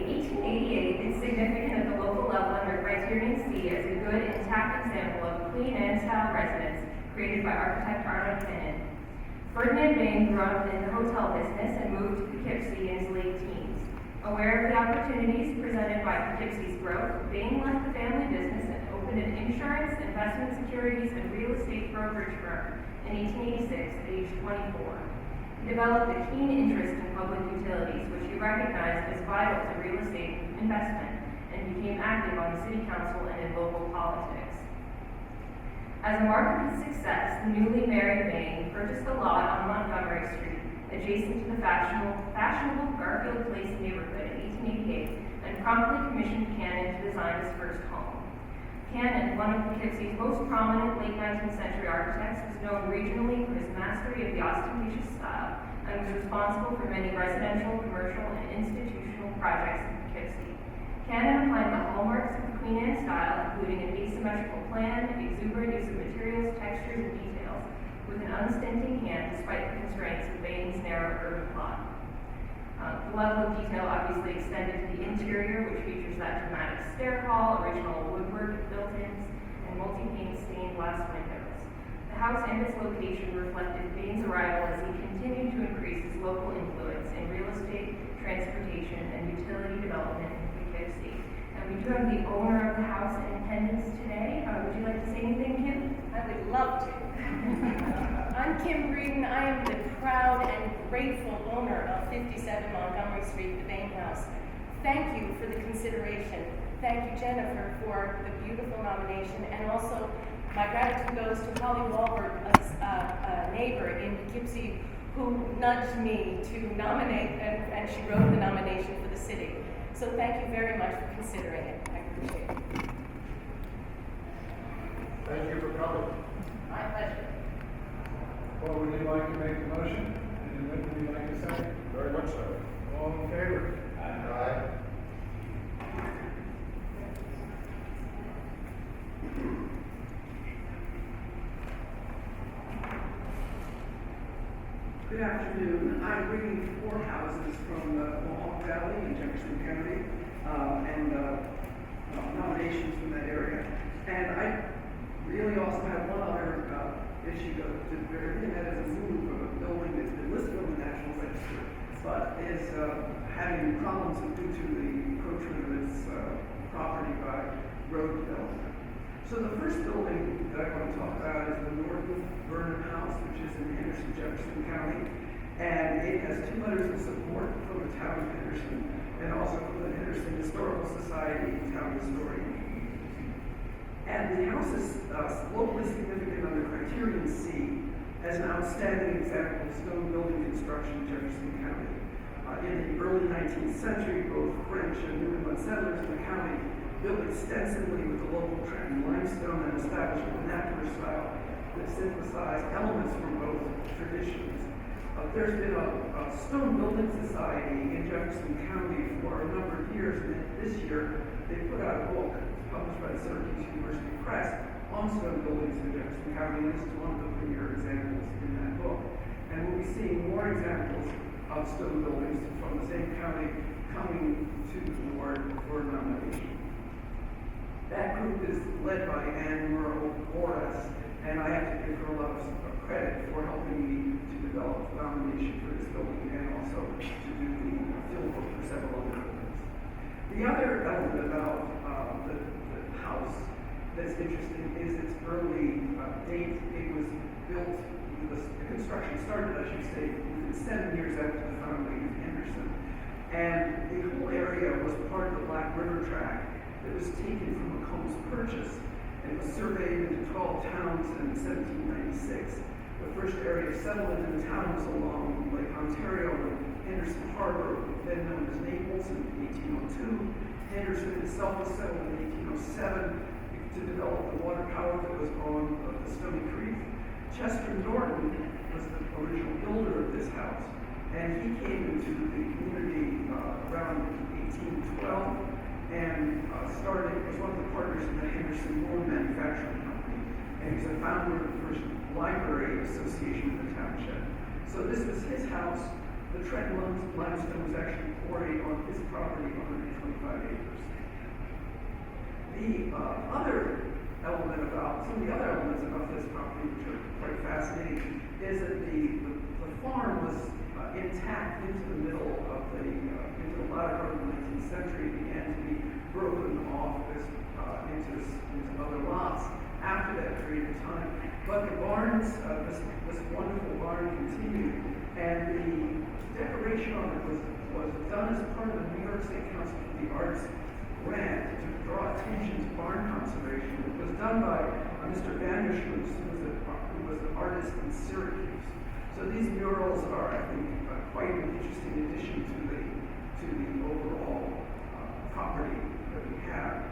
1888, it's significant at the local level under Criterion C as a good, intact example of Queen Anne-style residence created by architect Arnold Cannon. Ferdinand Bain grew up in the hotel business and moved to Poughkeepsie in his late teens. Aware of the opportunities presented by Poughkeepsie's growth, Bain left the family business and opened an insurance, investment securities, and real estate brokerage firm in 1886 at age 24. He developed a keen interest in public utilities, which he recognized as vital to real estate investment, and became active on the city council and in local politics. As a mark of his success, the newly married Bain purchased a lot on Montgomery Street, adjacent to the fashionable Garfield Place neighborhood in 1888, and promptly commissioned Cannon to design his first home. Cannon, one of Poughkeepsie's most prominent late 19th century architects, was known regionally for his mastery of the ostentatious style, and was responsible for many residential, commercial, and institutional projects in Poughkeepsie. Cannon applied the hallmarks of the Queen Anne style, including an asymmetrical plan, exuberant use of materials, textures, and details, with an unstinting hand despite the constraints of Bain's narrow urban plot. The level of detail obviously extended to the interior, which features that dramatic stair hall, original woodwork built-ins, and multi-pane stained glass windows. The house and its location reflected Bain's arrival as he continued to increase his local influence in real estate, transportation, and utility development in Poughkeepsie. And we do have the owner of the house in attendance today. Would you like to say anything, Kim? I would love to. I'm Kim Breeden. I am the proud and grateful owner of 57 Montgomery Street, the Bain House. Thank you for the consideration. Thank you, Jennifer, for the beautiful nomination. And also, my gratitude goes to Holly Wahlberg, a neighbor in Poughkeepsie, who nudged me to nominate, and she wrote the nomination for the city. So thank you very much for considering it. I appreciate it. Thank you for coming. My pleasure. Well, would you like to make the motion? And then would you like to second? Very much so. All in favor? Aye. Good afternoon. I'm bringing 4 houses from the Mohawk Valley in Jefferson County, and nominations from that area. And I really also have one other issue to very, and that is a move of a building that's been listed on the National Register, but is having problems due to the encroachment of its property by road development. So the first building that I want to talk about is the North Vernon House, which is in Henderson, Jefferson County. And it has 2 letters of support from the town of Henderson and also from the Henderson Historical Society Town Historian. And the house is locally significant under Criterion C as an outstanding example of stone building construction in Jefferson County. In the early 19th century, both French and New England settlers in the county built extensively with the local Trenton limestone and established a vernacular style that synthesized elements from both traditions. there's been a stone building society in Jefferson County for a number of years, and this year they put out a book published by the Syracuse University Press on stone buildings in Jefferson County, and this is one of the premier examples in that book. And we'll be seeing more examples of stone buildings from the same county coming to the board for nomination. That group is led by Anne Merle Boras, and I have to give her a lot of credit for helping me to develop the nomination for this building and also to do the field work for several other buildings. The other element about the house that's interesting is its early date. It was built, the construction started, I should say, within 7 years after the founding of Henderson. And the whole area was part of the Black River Tract that was taken from Macomb's Purchase. And it was surveyed into 12 towns in 1796. The first area of settlement in the town was along Lake Ontario and Henderson Harbor, then known as Naples, in 1802. Henderson itself was settled in 1807 to develop the water power that was on the Stony Creek. Chester Norton was the original builder of this house, and he came into the community around 1812 and started as one of the partners in the Henderson Wool Manufacturing Company, and he's a founder of the first library association in the township. So this was his house. The Trenton limestone was actually quarried on his property, 125 acres. The other element about, some of the other elements about this property, which are quite fascinating, is that the farm was intact into the middle of into the latter part of the 19th century. It began to be broken off into other lots after that period of time. But the barns, this wonderful barn continued, and the decoration on it was done as part of the New York State Council for the Arts grant to draw attention to barn conservation. It was done by Mr. Vanderschloss, who was an artist in Syracuse. So these murals are, I think, quite an interesting addition to the overall property that we have.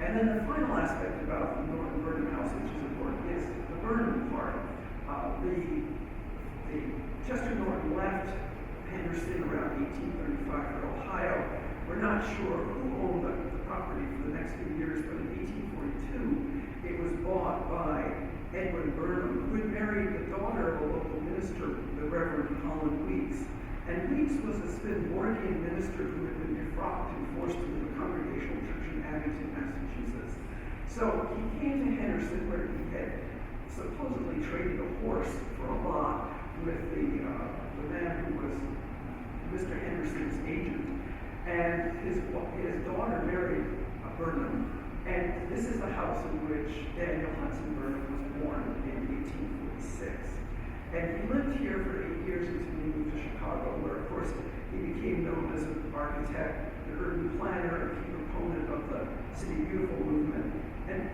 And then the final aspect about the Norton Burnham House, which is important, is the Burnham part. The Chester Norton left Henderson around 1835 for Ohio. We're not sure who owned the property for the next few years, but in 1842, it was bought by Edwin Burnham, who had married the daughter of a local minister, the Reverend Holland Weeks. And Weeks was a Swedenborgian minister who had been defrocked and forced into the Congregational Church in Abington, Massachusetts. So he came to Henderson, where he had supposedly traded a horse for a lot with the man who was Mr. Henderson's agent. And his daughter married Burnham, and this is the house in which Daniel Hudson Burnham was born in 1846. And he lived here for 8 years until he moved to Chicago, where, of course, he became known as an architect, an urban planner, a key proponent of the City Beautiful movement. And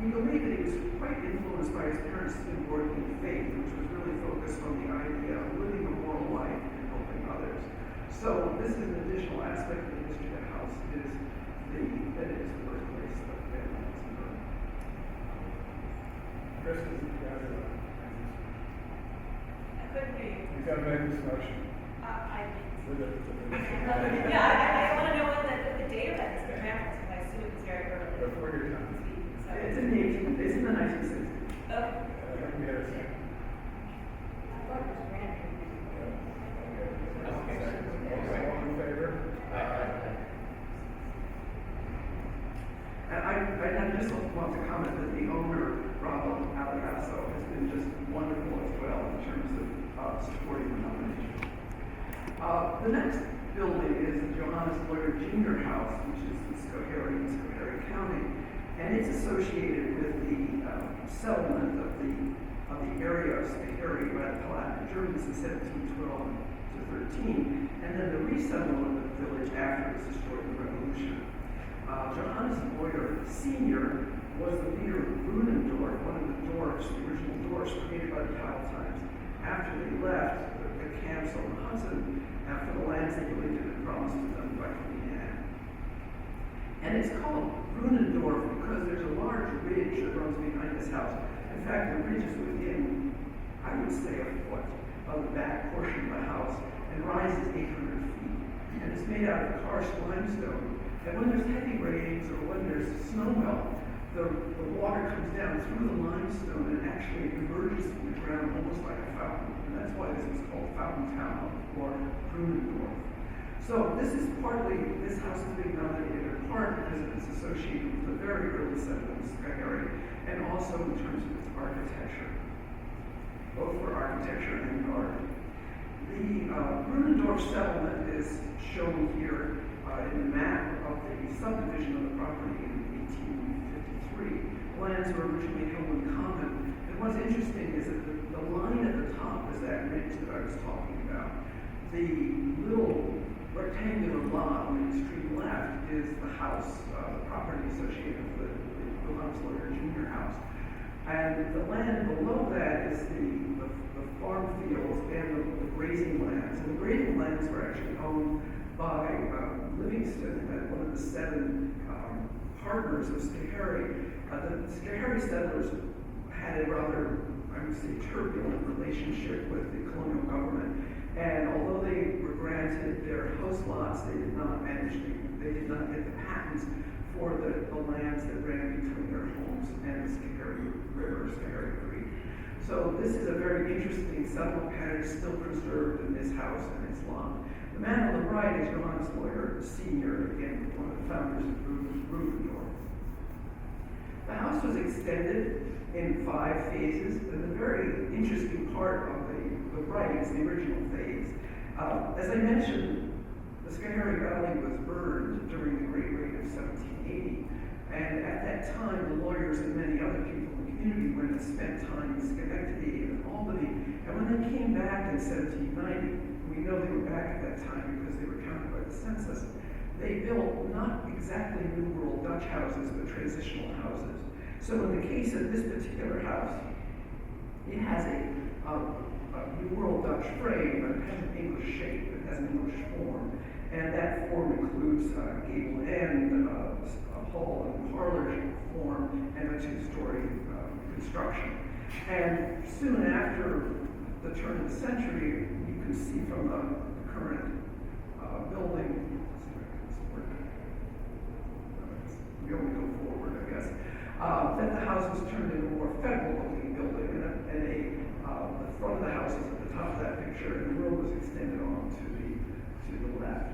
we believe that he was quite influenced by his parents' Swedenborgian faith, which was really focused on the idea of living a moral life and helping others. So this is an additional aspect of the history of the house, that it is the birthplace of Daniel Hudson Burnham. Chris, you got it. I couldn't hear you. You got to make this motion. Yeah, I want to know what the date of that is, because I assume it was very early. Before your time. So, It's in the 1960s. okay. Yes. All in favor? And I just want to comment that the owner, Rob Aliasso, has been just wonderful as well in terms of supporting the nomination. The next building is the Johannes Lawyer Jr. House, which is in Schoharie County, and it's associated with the settlement of the area of Schoharie by the Palatinate Germans in 1712 to 13, and then the resettlement of the village after it was destroyed in the Revolution. Johannes Lawyer Sr. was the leader of Brunendorf, one of the dwarfs, the original dwarfs created by the Palatines. After they left the camps on the Hudson, after the lands they believed had been promised to them by Queen Anne. And it's called Brunendorf because there's a large ridge that runs behind this house. In fact, the ridge is within, I would say, a foot of the back portion of the house and rises 800 feet. And it's made out of karst limestone. And when there's heavy rains or when there's snow melt, the water comes down through the limestone and actually emerges from the ground almost like a fountain. And that's why this is called Fountain Town or Grunendorf. So this house is being nominated in part because it's associated with the very early settlements of Sky and also in terms of its architecture, both for architecture and art. The Grunendorf settlement is shown here in the map of the subdivision of the property in 1853. Lands were originally held in common. And what's interesting is that the line at the top is that ridge that I was talking about. The little rectangular lot on the extreme left is the house, the property associated with the Wilhelm Sloyer Jr. house. And the land below that is the farm fields and the grazing lands. And the grazing lands were actually owned by Livingston, one of the 7 partners of Schoharie. The Schoharie settlers had a rather, I would say, turbulent relationship with the colonial government. And although they were granted their host lots, they did not get the patents for the lands that ran between their homes and the Schoharie River, Schoharie Creek. So this is a very interesting settlement pattern still preserved in this house and its lot. The man on the right is Johannes Sloyer Sr., again, one of the founders of Grunendorf. The house was extended in 5 phases, and the very interesting part of the right is the original phase. As I mentioned, the Schoharie Valley was burned during the Great Rain of 1780, and at that time, the lawyers and many other people in the community went and spent time in Schenectady and Albany, and when they came back in 1790, we know they were back at that time because they were counted by the census, they built not exactly New World Dutch houses, but transitional houses. So in the case of this particular house, it has a New World Dutch frame, but it has an English shape, it has an English form. And that form includes gable end, a hall and parlor form, and a 2-story construction. And soon after the turn of the century, you can see from the current building, we only go forward, I guess, that the house was turned into a more federal-looking building, and the front of the house is at the top of that picture, and the road was extended on to the left.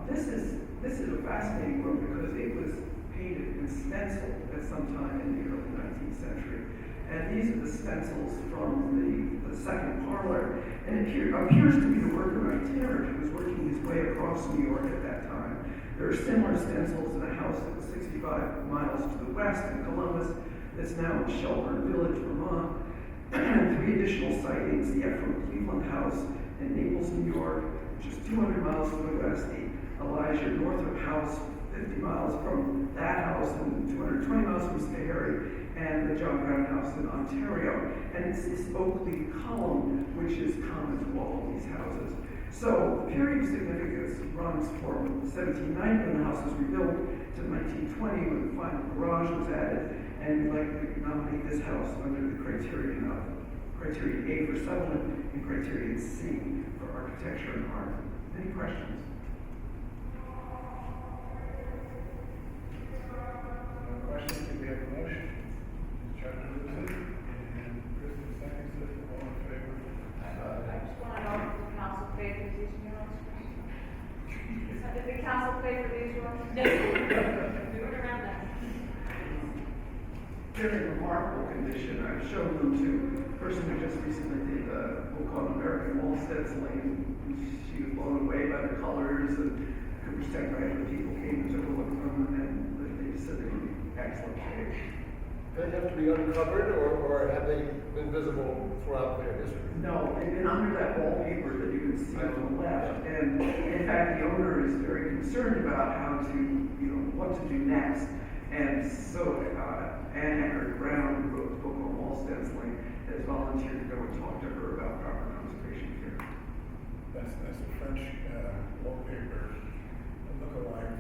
This is a fascinating room because it was painted and stenciled at some time in the early 19th century. And these are the stencils from the second parlor, and it appears to be the work of Itinerant, who was working his way across New York at that time. There are similar stencils in a house that was 65 miles to the west in Columbus that's now in Shelburne Village, Vermont. 3 additional sightings, the Ephraim Cleveland House in Naples, New York, which is 200 miles to the west, the Elijah Northrop House, 50 miles from that house and 220 miles from Schoharie, and the John Brown House in Ontario. And it's this Oakley column, which is common to all of these houses. So the period of significance runs from 1790 when the house was rebuilt to 1920 when the final garage was added, and we'd like to nominate this house under the criterion A for settlement and criterion C for architecture and art. Any questions? No questions, do we have a motion? Charlie moves it, and Kristen seconds it, all in favor? I just want to know if the council paid for these units. Did the council pay for these ones? No, we were around that. They're in remarkable condition. I've shown them to a person who just recently did a book on American wall stenciling. She was blown away by the colors, and Cooper's Tech graduate people came and took a look at them, and they said they were in excellent shape. Do they have to be uncovered, or have they been visible throughout their history? No, they've been under that wallpaper that you can see on the left, and in fact, the owner is very concerned about how to, what to do next. And so, Anne Eckert Brown, who wrote the book on wall stenciling, has volunteered to go and talk to her about proper conservation care. That's a French wallpaper, a look-alike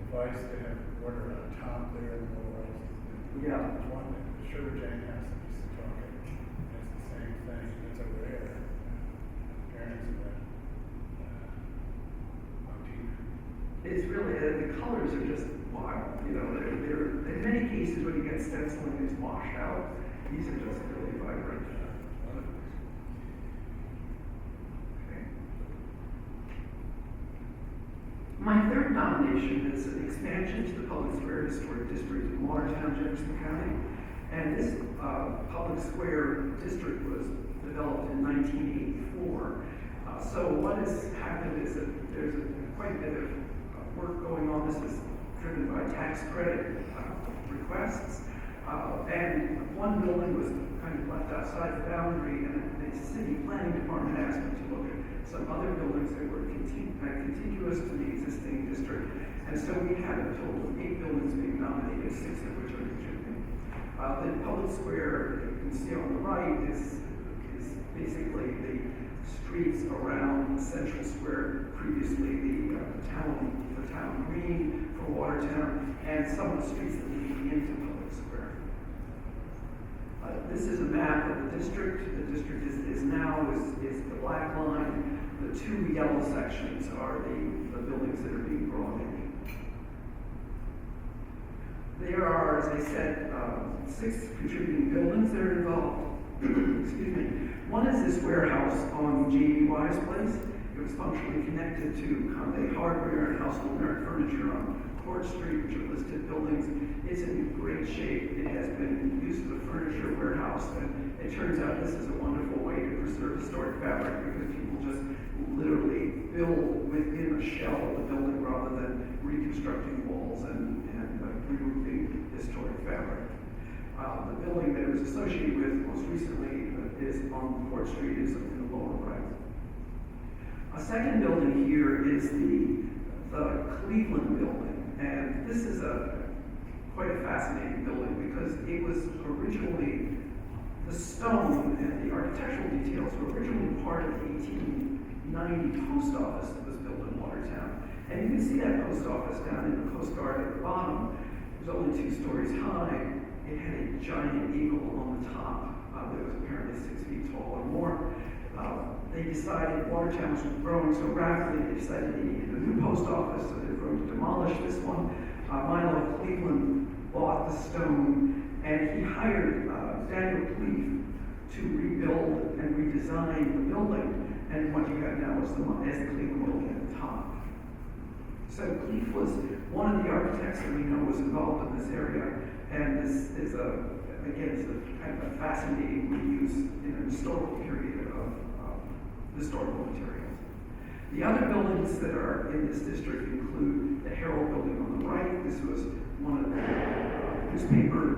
device. They have a border on top there and the lower right. Yeah. There's one that Sugar Jane has a piece of chocolate. It's the same thing. colors are just wild, you know, they're, in many cases, when you get stenciling, it's washed out. These are just really vibrant. Okay. My third nomination is an expansion to the Public Square Historic District in Watertown, Jefferson County. And this Public Square District was developed in 1984. So what has happened is that there's quite a bit of work going on. This is driven by tax credit requests. And one building was kind of left outside the boundary, and the city planning department asked me to look at some other buildings that were contiguous to the existing district. And so we had a total of 8 buildings being nominated, 6 of which are contributing. The public square, you can see on the right, is basically the streets around Central Square, previously the town green for Watertown, and some of the streets that lead into Public Square. This is a map of the district. The district is now the black line. The 2 yellow sections are the buildings that are being brought in. There are, as I said, 6 contributing buildings that are involved. Excuse me. One is this warehouse on J.B. Wise Place. It was functionally connected to Conde Hardware and Household Furniture on Court Street, which are listed buildings. It's in great shape. It has been used as a furniture warehouse, and it turns out this is a wonderful way to preserve historic fabric, because people just literally build within a shell of the building rather than reconstructing walls and removing historic fabric. The building that it was associated with most recently is on Court Street, is in the lower right. A second building here is the Cleveland building, and this is quite a fascinating building because it was originally, the stone and the architectural details were originally part of the 1890 post office that was built in Watertown. And you can see that post office down in the Coast Guard at the bottom. It was only 2 stories high. It had a giant eagle on the top that was apparently 6 feet tall or more. They decided Watertown was growing so rapidly, they decided they needed a new post office, so they were going to demolish this one. Milo Cleveland bought the stone, and he hired Daniel Cleave to rebuild and redesign the building. And what you have now is the Cleveland building at the top. So Cleave was one of the architects that we know was involved in this area. And this is again, it's a kind of a fascinating reuse in a historical period of historical materials. The other buildings that are in this district include the Herald building on the right. This was one of the newspapers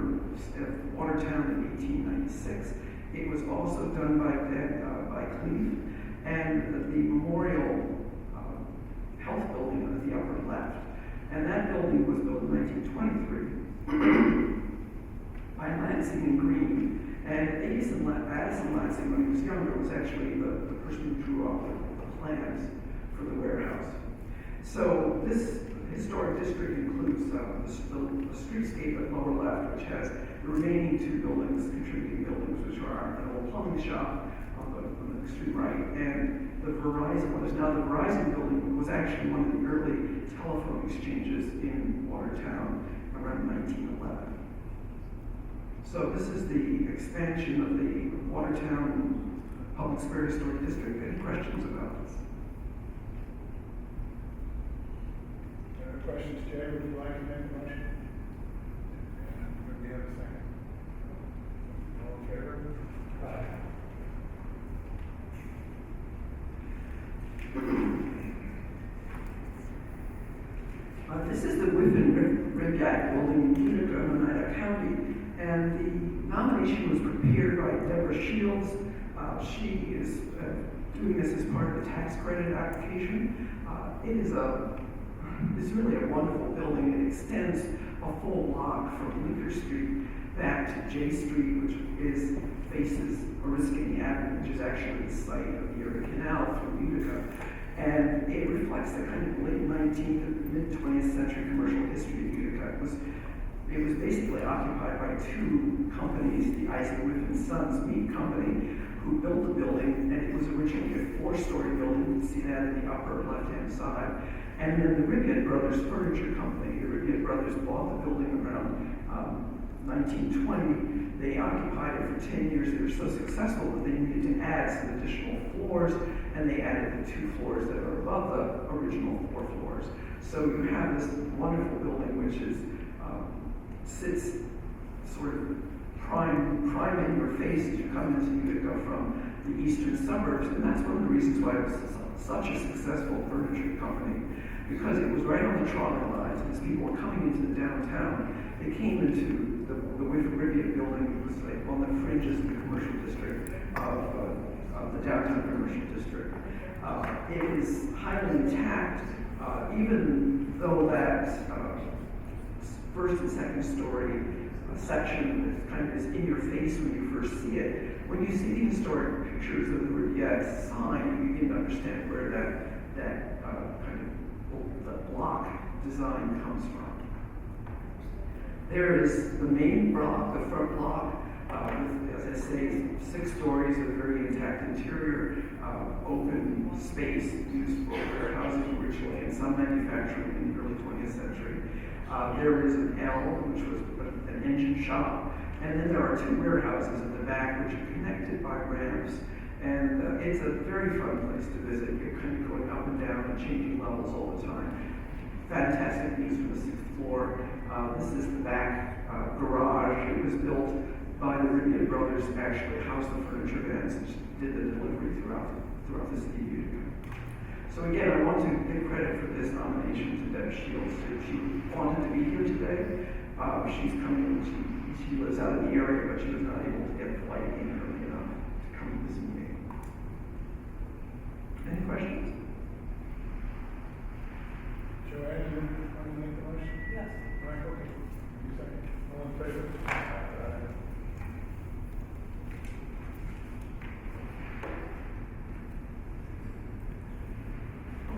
of Watertown in 1896. It was also done by Cleave. And the Memorial Health building on the upper left. And that building was built in 1923 by Lansing and Green. And Addison Lansing, when he was younger, was actually the person who drew up the plans for the warehouse. So this historic district includes the streetscape at lower left, which has the remaining 2 buildings, contributing buildings, which are an old plumbing shop on the extreme right, and the Verizon, what is now the Verizon building, was actually one of the early telephone exchanges in Watertown around 1911. So this is the expansion of the Watertown Public Square Historic District. Any questions about this? Questions, Jay? Would you like to make a motion? Would we have a second? All in favor? Aye. This is the Whiffen-Ribyak building in Utica, Oneida County, and the nomination was prepared by Deborah Shields. She is doing this as part of the tax credit application. It's really a wonderful building. It extends a full block from Bleecker Street back to J Street, which faces Oriskany Avenue, which is actually the site of the Erie Canal through Utica. And it reflects the kind of late 19th and mid 20th century commercial history of Utica. It was basically occupied by 2 companies, the Isaac Whiffen Sons Meat Company, who built the building, and it was originally a 4-story building. You can see that in the upper left-hand side. And then the Rivian Brothers Furniture Company, the Rivian Brothers bought the building around 1920. They occupied it for 10 years. They were so successful that they needed to add some additional floors, and they added the 2 floors that are above the original 4 floors. So you have this wonderful building which is sits sort of prime in your face as you come into Utica from the eastern suburbs, and that's one of the reasons why it was such a successful furniture company, because it was right on the trolley lines. As people were coming into the downtown, they came into the Rivian building. It was like on the fringes of the commercial district of the downtown commercial district. It is highly intact, even though that first and second story section kind of is in your face when you first see it. When you see the historic pictures of the Riviera sign, you begin to understand where that kind of the block design comes from. There is the main block, the front block, with, as I say, 6 stories of very intact interior, open space used for warehousing originally and some manufacturing in the early 20th century. There is an L, which was an engine shop, and then there are 2 warehouses at the back which are connected by ramps. And it's a very fun place to visit. You're kind of going up and down and changing levels all the time. Fantastic views from the 6th floor. This is the back garage. It was built by the Rivian Brothers, actually housed the furniture vans and did the delivery throughout the city of Utica. So again, I want to give credit for this nomination to Deb Shields. She wanted to be here today. She's coming. She lives out in the area, but she was not able to get a flight in early enough to come to this meeting. Any questions? Joanne, you want to make the motion? Yes. Michael, you second. All in favor?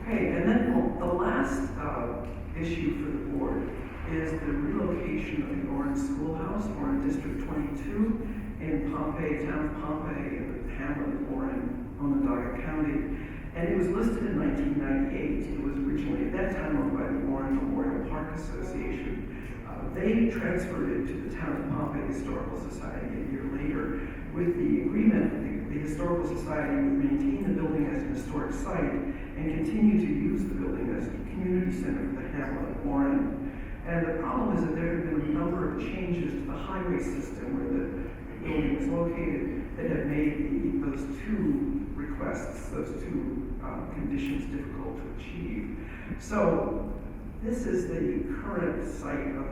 Okay, and then the last issue for the board is the relocation of the Orange Schoolhouse, Orange District 22 in Pompey, town of Pompey, in the hamlet of Orange, Onondaga County. And it was listed in 1998. It was originally at that time owned by the Orange Memorial Park Association. They transferred it to the town of Pompey Historical Society a year later with the agreement that the Historical Society would maintain the building as an historic site and continue to use the building as a community center for the hamlet of Orange. And the problem is that there have been a number of changes to the highway system where the building is located that have made those 2 requests, those 2 conditions difficult to achieve. So this is the current site of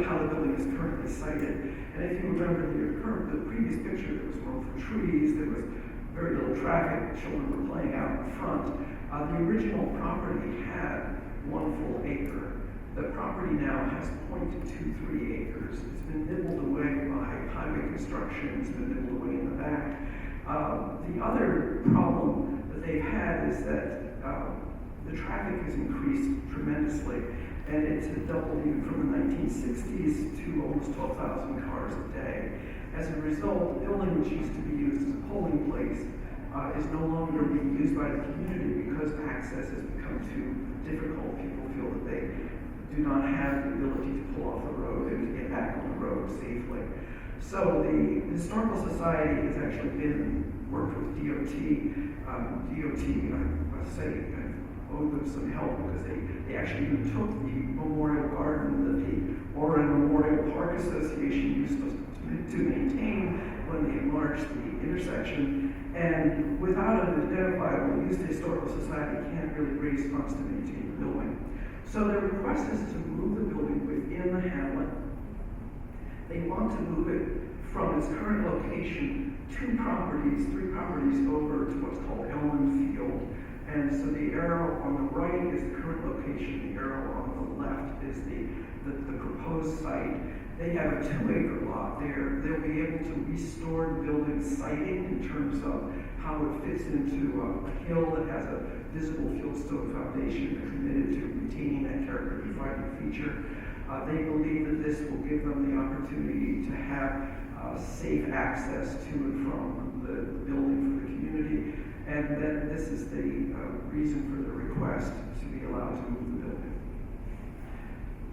how the building is currently sited. And if you remember the previous picture, there was room for trees, there was very little traffic, children were playing out in front. The original property had 1 full acre. The property now has 0.23 acres. It's been nibbled away by highway construction. It's been nibbled away in the back. The other problem that they've had is that the traffic has increased tremendously, and it's doubled even from the 1960s to almost 12,000 cars a day. As a result, the building, which used to be used as a polling place, is no longer being used by the community because access has become too difficult. People feel that they do not have the ability to pull off the road and to get back on the road safely. So the Historical Society has actually worked with DOT. DOT, I must say, owed them some help because they actually even took the memorial garden that the Orange Memorial Park Association used to maintain when they enlarged the intersection. And without an identifiable use, the Historical Society can't really raise funds to maintain the building. So their request is to move the building within the hamlet. They want to move it from its current location 3 properties over to what's called Elman Field. And so the arrow on the right is the current location, the arrow on the left is the proposed site. They have a 2-acre lot there. They'll be able to restore the building siting in terms of how it fits into a hill that has a visible fieldstone foundation. They're committed to retaining that character-defining feature. They believe that this will give them the opportunity to have safe access to and from the building for the community, and that this this is the reason for the request to be allowed to move the building.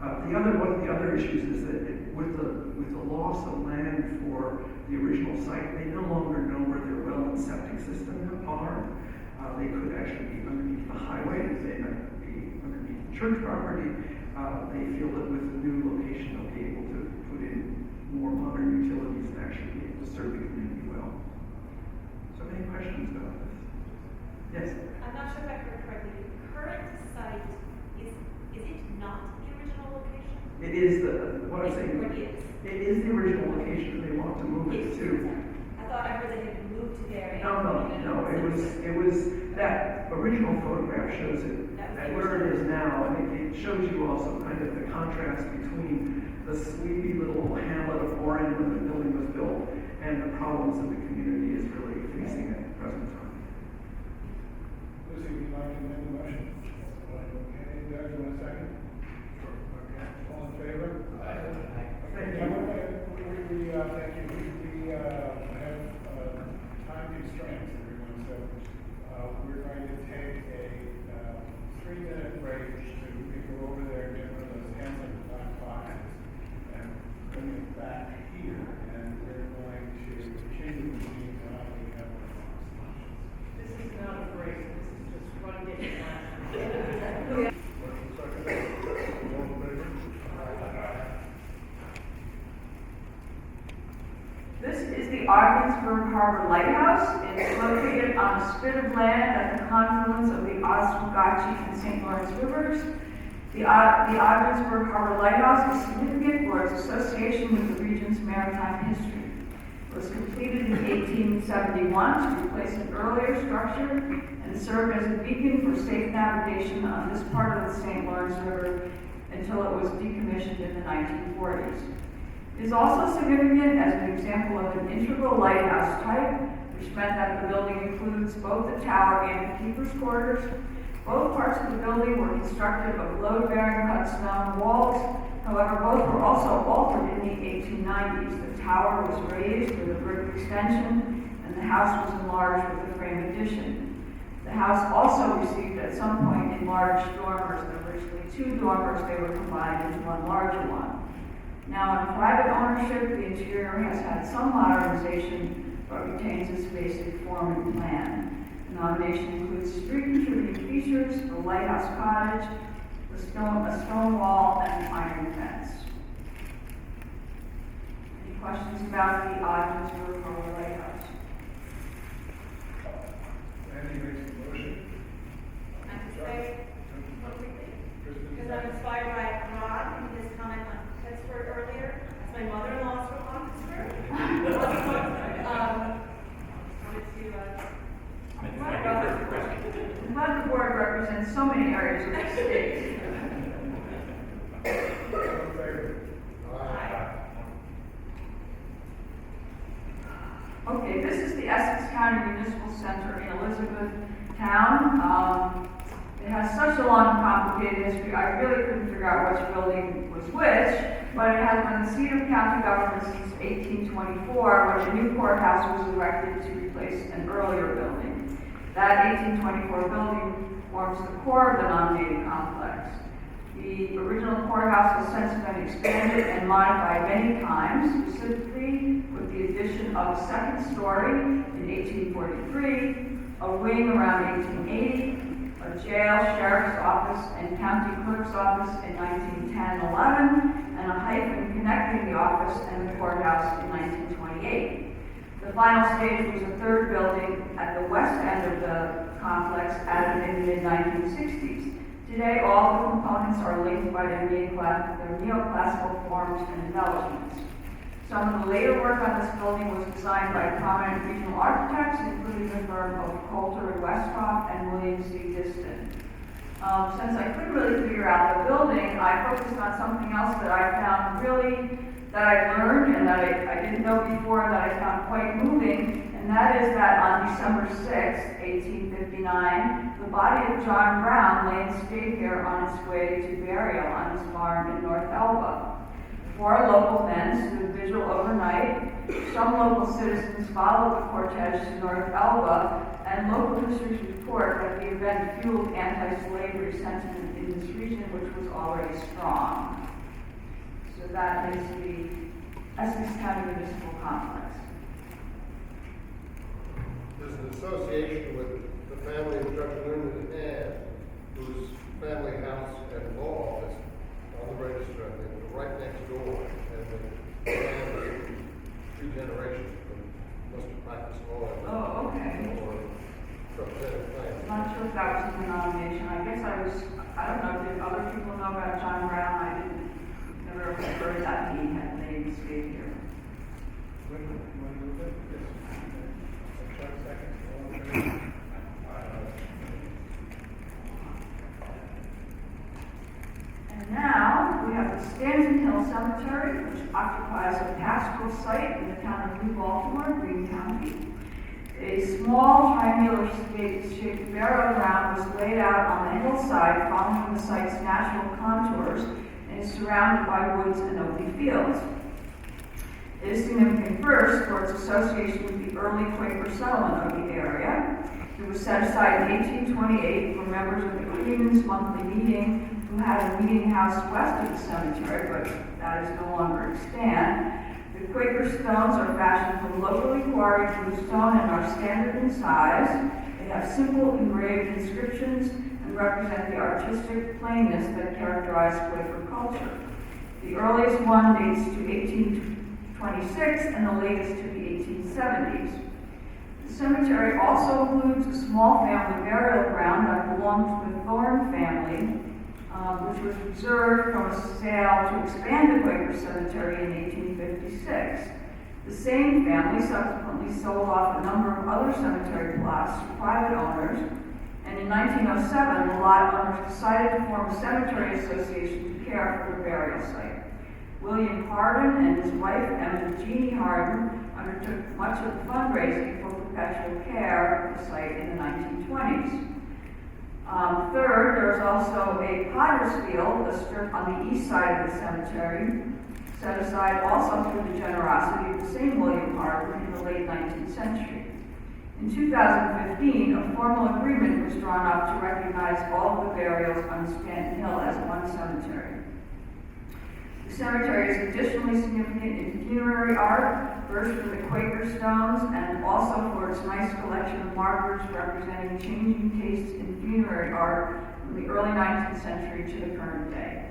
One of the other issues is that with the loss of land for the original site, they no longer know where their well and septic system are. They could actually be underneath the highway, they might be underneath the church property. They feel that with the new location, they'll be able to put in more modern utilities and actually be able to serve the community well. So any questions about this? Yes? I'm not sure if I heard correctly. The current site, is it not the original location? It is what I'm saying. What is? It is the original location, and they want to move it to. I thought I heard they had moved to there. No, it was, that original photograph shows it at where it is now, and it shows you also kind of the contrast between the sleepy little hamlet of Oran when the building was built, and the problems that the community is really facing at the present time. Lucy, would you like to amend the motion? Okay, Doug, you want a second? Sure. Okay, all in favor? Thank you. Thank you. We have time constraints, everyone, so we're going to take a 3-minute break to go over there and get one of those handsome black boxes and bring it back here, and we're going to continue the meeting while we have our box. This is not a break, this is just running it. This is the Ogdensburg Harbor Lighthouse. It's located on a spit of land at the confluence of the Oswegatchie and St. Lawrence rivers. The Ogdensburg Harbor Lighthouse is significant for its association with the region's maritime history. It was completed in 1871 to replace an earlier structure and served as a beacon for safe navigation on this part of the St. Lawrence River until it was decommissioned in the 1940s. It is also significant as an example of an integral lighthouse type, which meant that the building includes both the tower and the keeper's quarters. Both parts of the building were constructed of load-bearing cut stone walls. However, both were also altered in the 1890s. The tower was raised with a brick extension, and the house was enlarged with a frame addition. The house also received at some point enlarged dormers. There were originally 2 dormers. They were combined into one larger one. Now, in private ownership, the interior has had some modernization, but retains its basic form and plan. The nomination includes street contributing features, the lighthouse cottage, a stone wall, and an iron fence. Any questions about the Ogdensburg Harbor Lighthouse? Randy makes the motion. I have to say, because I'm inspired by Ron and his comment on Pittsburgh earlier, as my mother-in-law is from Ogdensburg. I'm glad the board represents so many areas of the state. Okay, this is the Essex County Municipal Center in Elizabethtown. It has such a long and complicated history, I really couldn't figure out which building was which, but it has been the seat of county government since 1824, when a new courthouse was erected to replace an earlier building. That 1824 building forms the core of the nominated complex. The original courthouse has since been expanded and modified many times, specifically with the addition of a second story in 1843, a wing around 1880, a jail, sheriff's office, and county clerk's office in 1910-11, and a hyphen connecting the office and the courthouse in 1928. The final stage was a third building at the west end of the complex added in the mid-1960s. Today, all the components are linked by their neoclassical forms and embellishments. Some of the later work on this building was designed by prominent regional architects, including the firm of Coulter and Westcott and William C. Diston. Since I couldn't really figure out the building, I focused on something else that I learned and that I didn't know before, that I found quite moving, and that is that on December 6, 1859, the body of John Brown lay in state here on its way to burial on his farm in North Elba. The 4 local men stood vigil overnight. Some local citizens followed the cortege to North Elba, and local histories report that the event fueled anti-slavery sentiment in this region, which was already strong. So that is the Essex County Municipal Complex. There's an association with the family of Judge Noonan and whose family house and law office on the register, I think, were right next door. And the family, 3 generations must have practiced law. Oh, okay. Or represented claims. Not sure if that was in the nomination. I guess I don't know, did other people know about John Brown? I didn't, never heard that he had names stayed here. And now, we have the Stanton Hill Cemetery, which occupies a pastoral site in the town of New Baltimore, Greene County. A small triangular shaped burial ground was laid out on the hillside following the site's natural contours and is surrounded by woods and open fields. It is significant first for its association with the early Quaker settlement of the area. It was set aside in 1828 for members of the Queen's Monthly Meeting who had a meeting house west of the cemetery, but that is no longer extant. The Quaker stones are fashioned from locally quarried bluestone and are standard in size. They have simple engraved inscriptions and represent the artistic plainness that characterized Quaker culture. The earliest one dates to 1826 and the latest to the 1870s. The cemetery also includes a small family burial ground that belonged to the Thorne family, which was reserved from a sale to expand the Quaker cemetery in 1856. The same family subsequently sold off a number of other cemetery plots to private owners, and in 1907, the lot owners decided to form a cemetery association to care for the burial site. William Hardin and his wife, Emma Jeannie Hardin, undertook much of the fundraising for perpetual care of the site in the 1920s. Third, there's also a potter's field, a strip on the east side of the cemetery, set aside also through the generosity of the same William Hardin in the late 19th century. In 2015, a formal agreement was drawn up to recognize all of the burials on Stanton Hill as one cemetery. The cemetery is additionally significant in funerary art, first for the Quaker stones and also for its nice collection of markers representing changing tastes in funerary art from the early 19th century to the current day.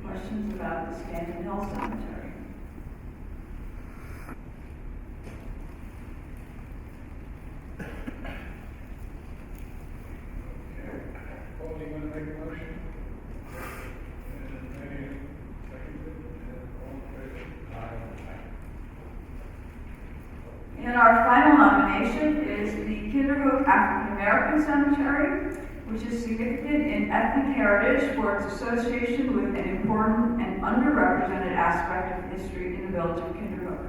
Questions about the Stanton Hill Cemetery? Okay. Paul, do you want to make a motion? And maybe seconded, all in favor? And our final nomination is the Kinderhook African American Cemetery, which is significant in ethnic heritage for its association with an important and underrepresented aspect of history in the village of Kinderhook.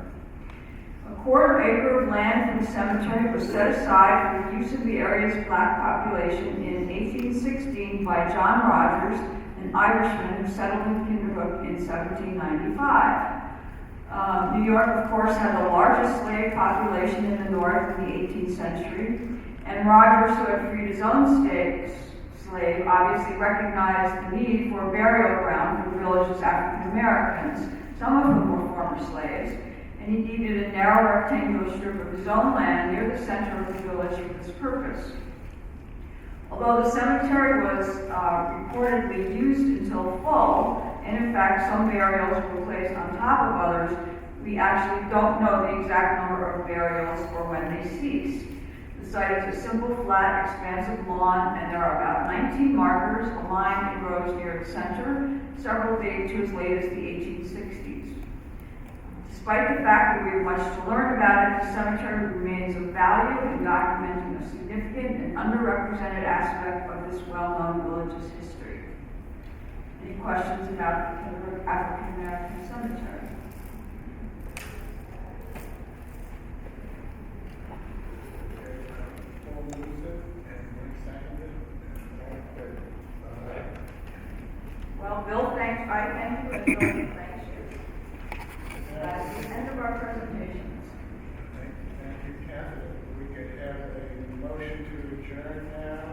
A quarter acre of land from the cemetery was set aside for the use of the area's black population in 1816 by John Rogers, an Irishman who settled in Kinderhook in 1795. New York, of course, had the largest slave population in the North in the 18th century, and Rogers, who had freed his own slave, obviously recognized the need for a burial ground for the village's African Americans, some of whom were former slaves, and he needed a narrow rectangular strip of his own land near the center of the village for this purpose. Although the cemetery was reportedly used until full, and in fact some burials were placed on top of others, we actually don't know the exact number of burials or when they ceased. The site is a simple, flat, expansive lawn, and there are about 19 markers, a line that grows near the center, several dating to as late as the 1860s. Despite the fact that we have much to learn about it, the cemetery remains of value in documenting a significant and underrepresented aspect of this well-known village's history. Any questions about the African American Cemetery? Paul moves it, and Mike seconded, and all in favor? Well, Bill, I thank you, and Bill, thanks end of our presentations. Thank you, Catherine. We could have a motion to adjourn now.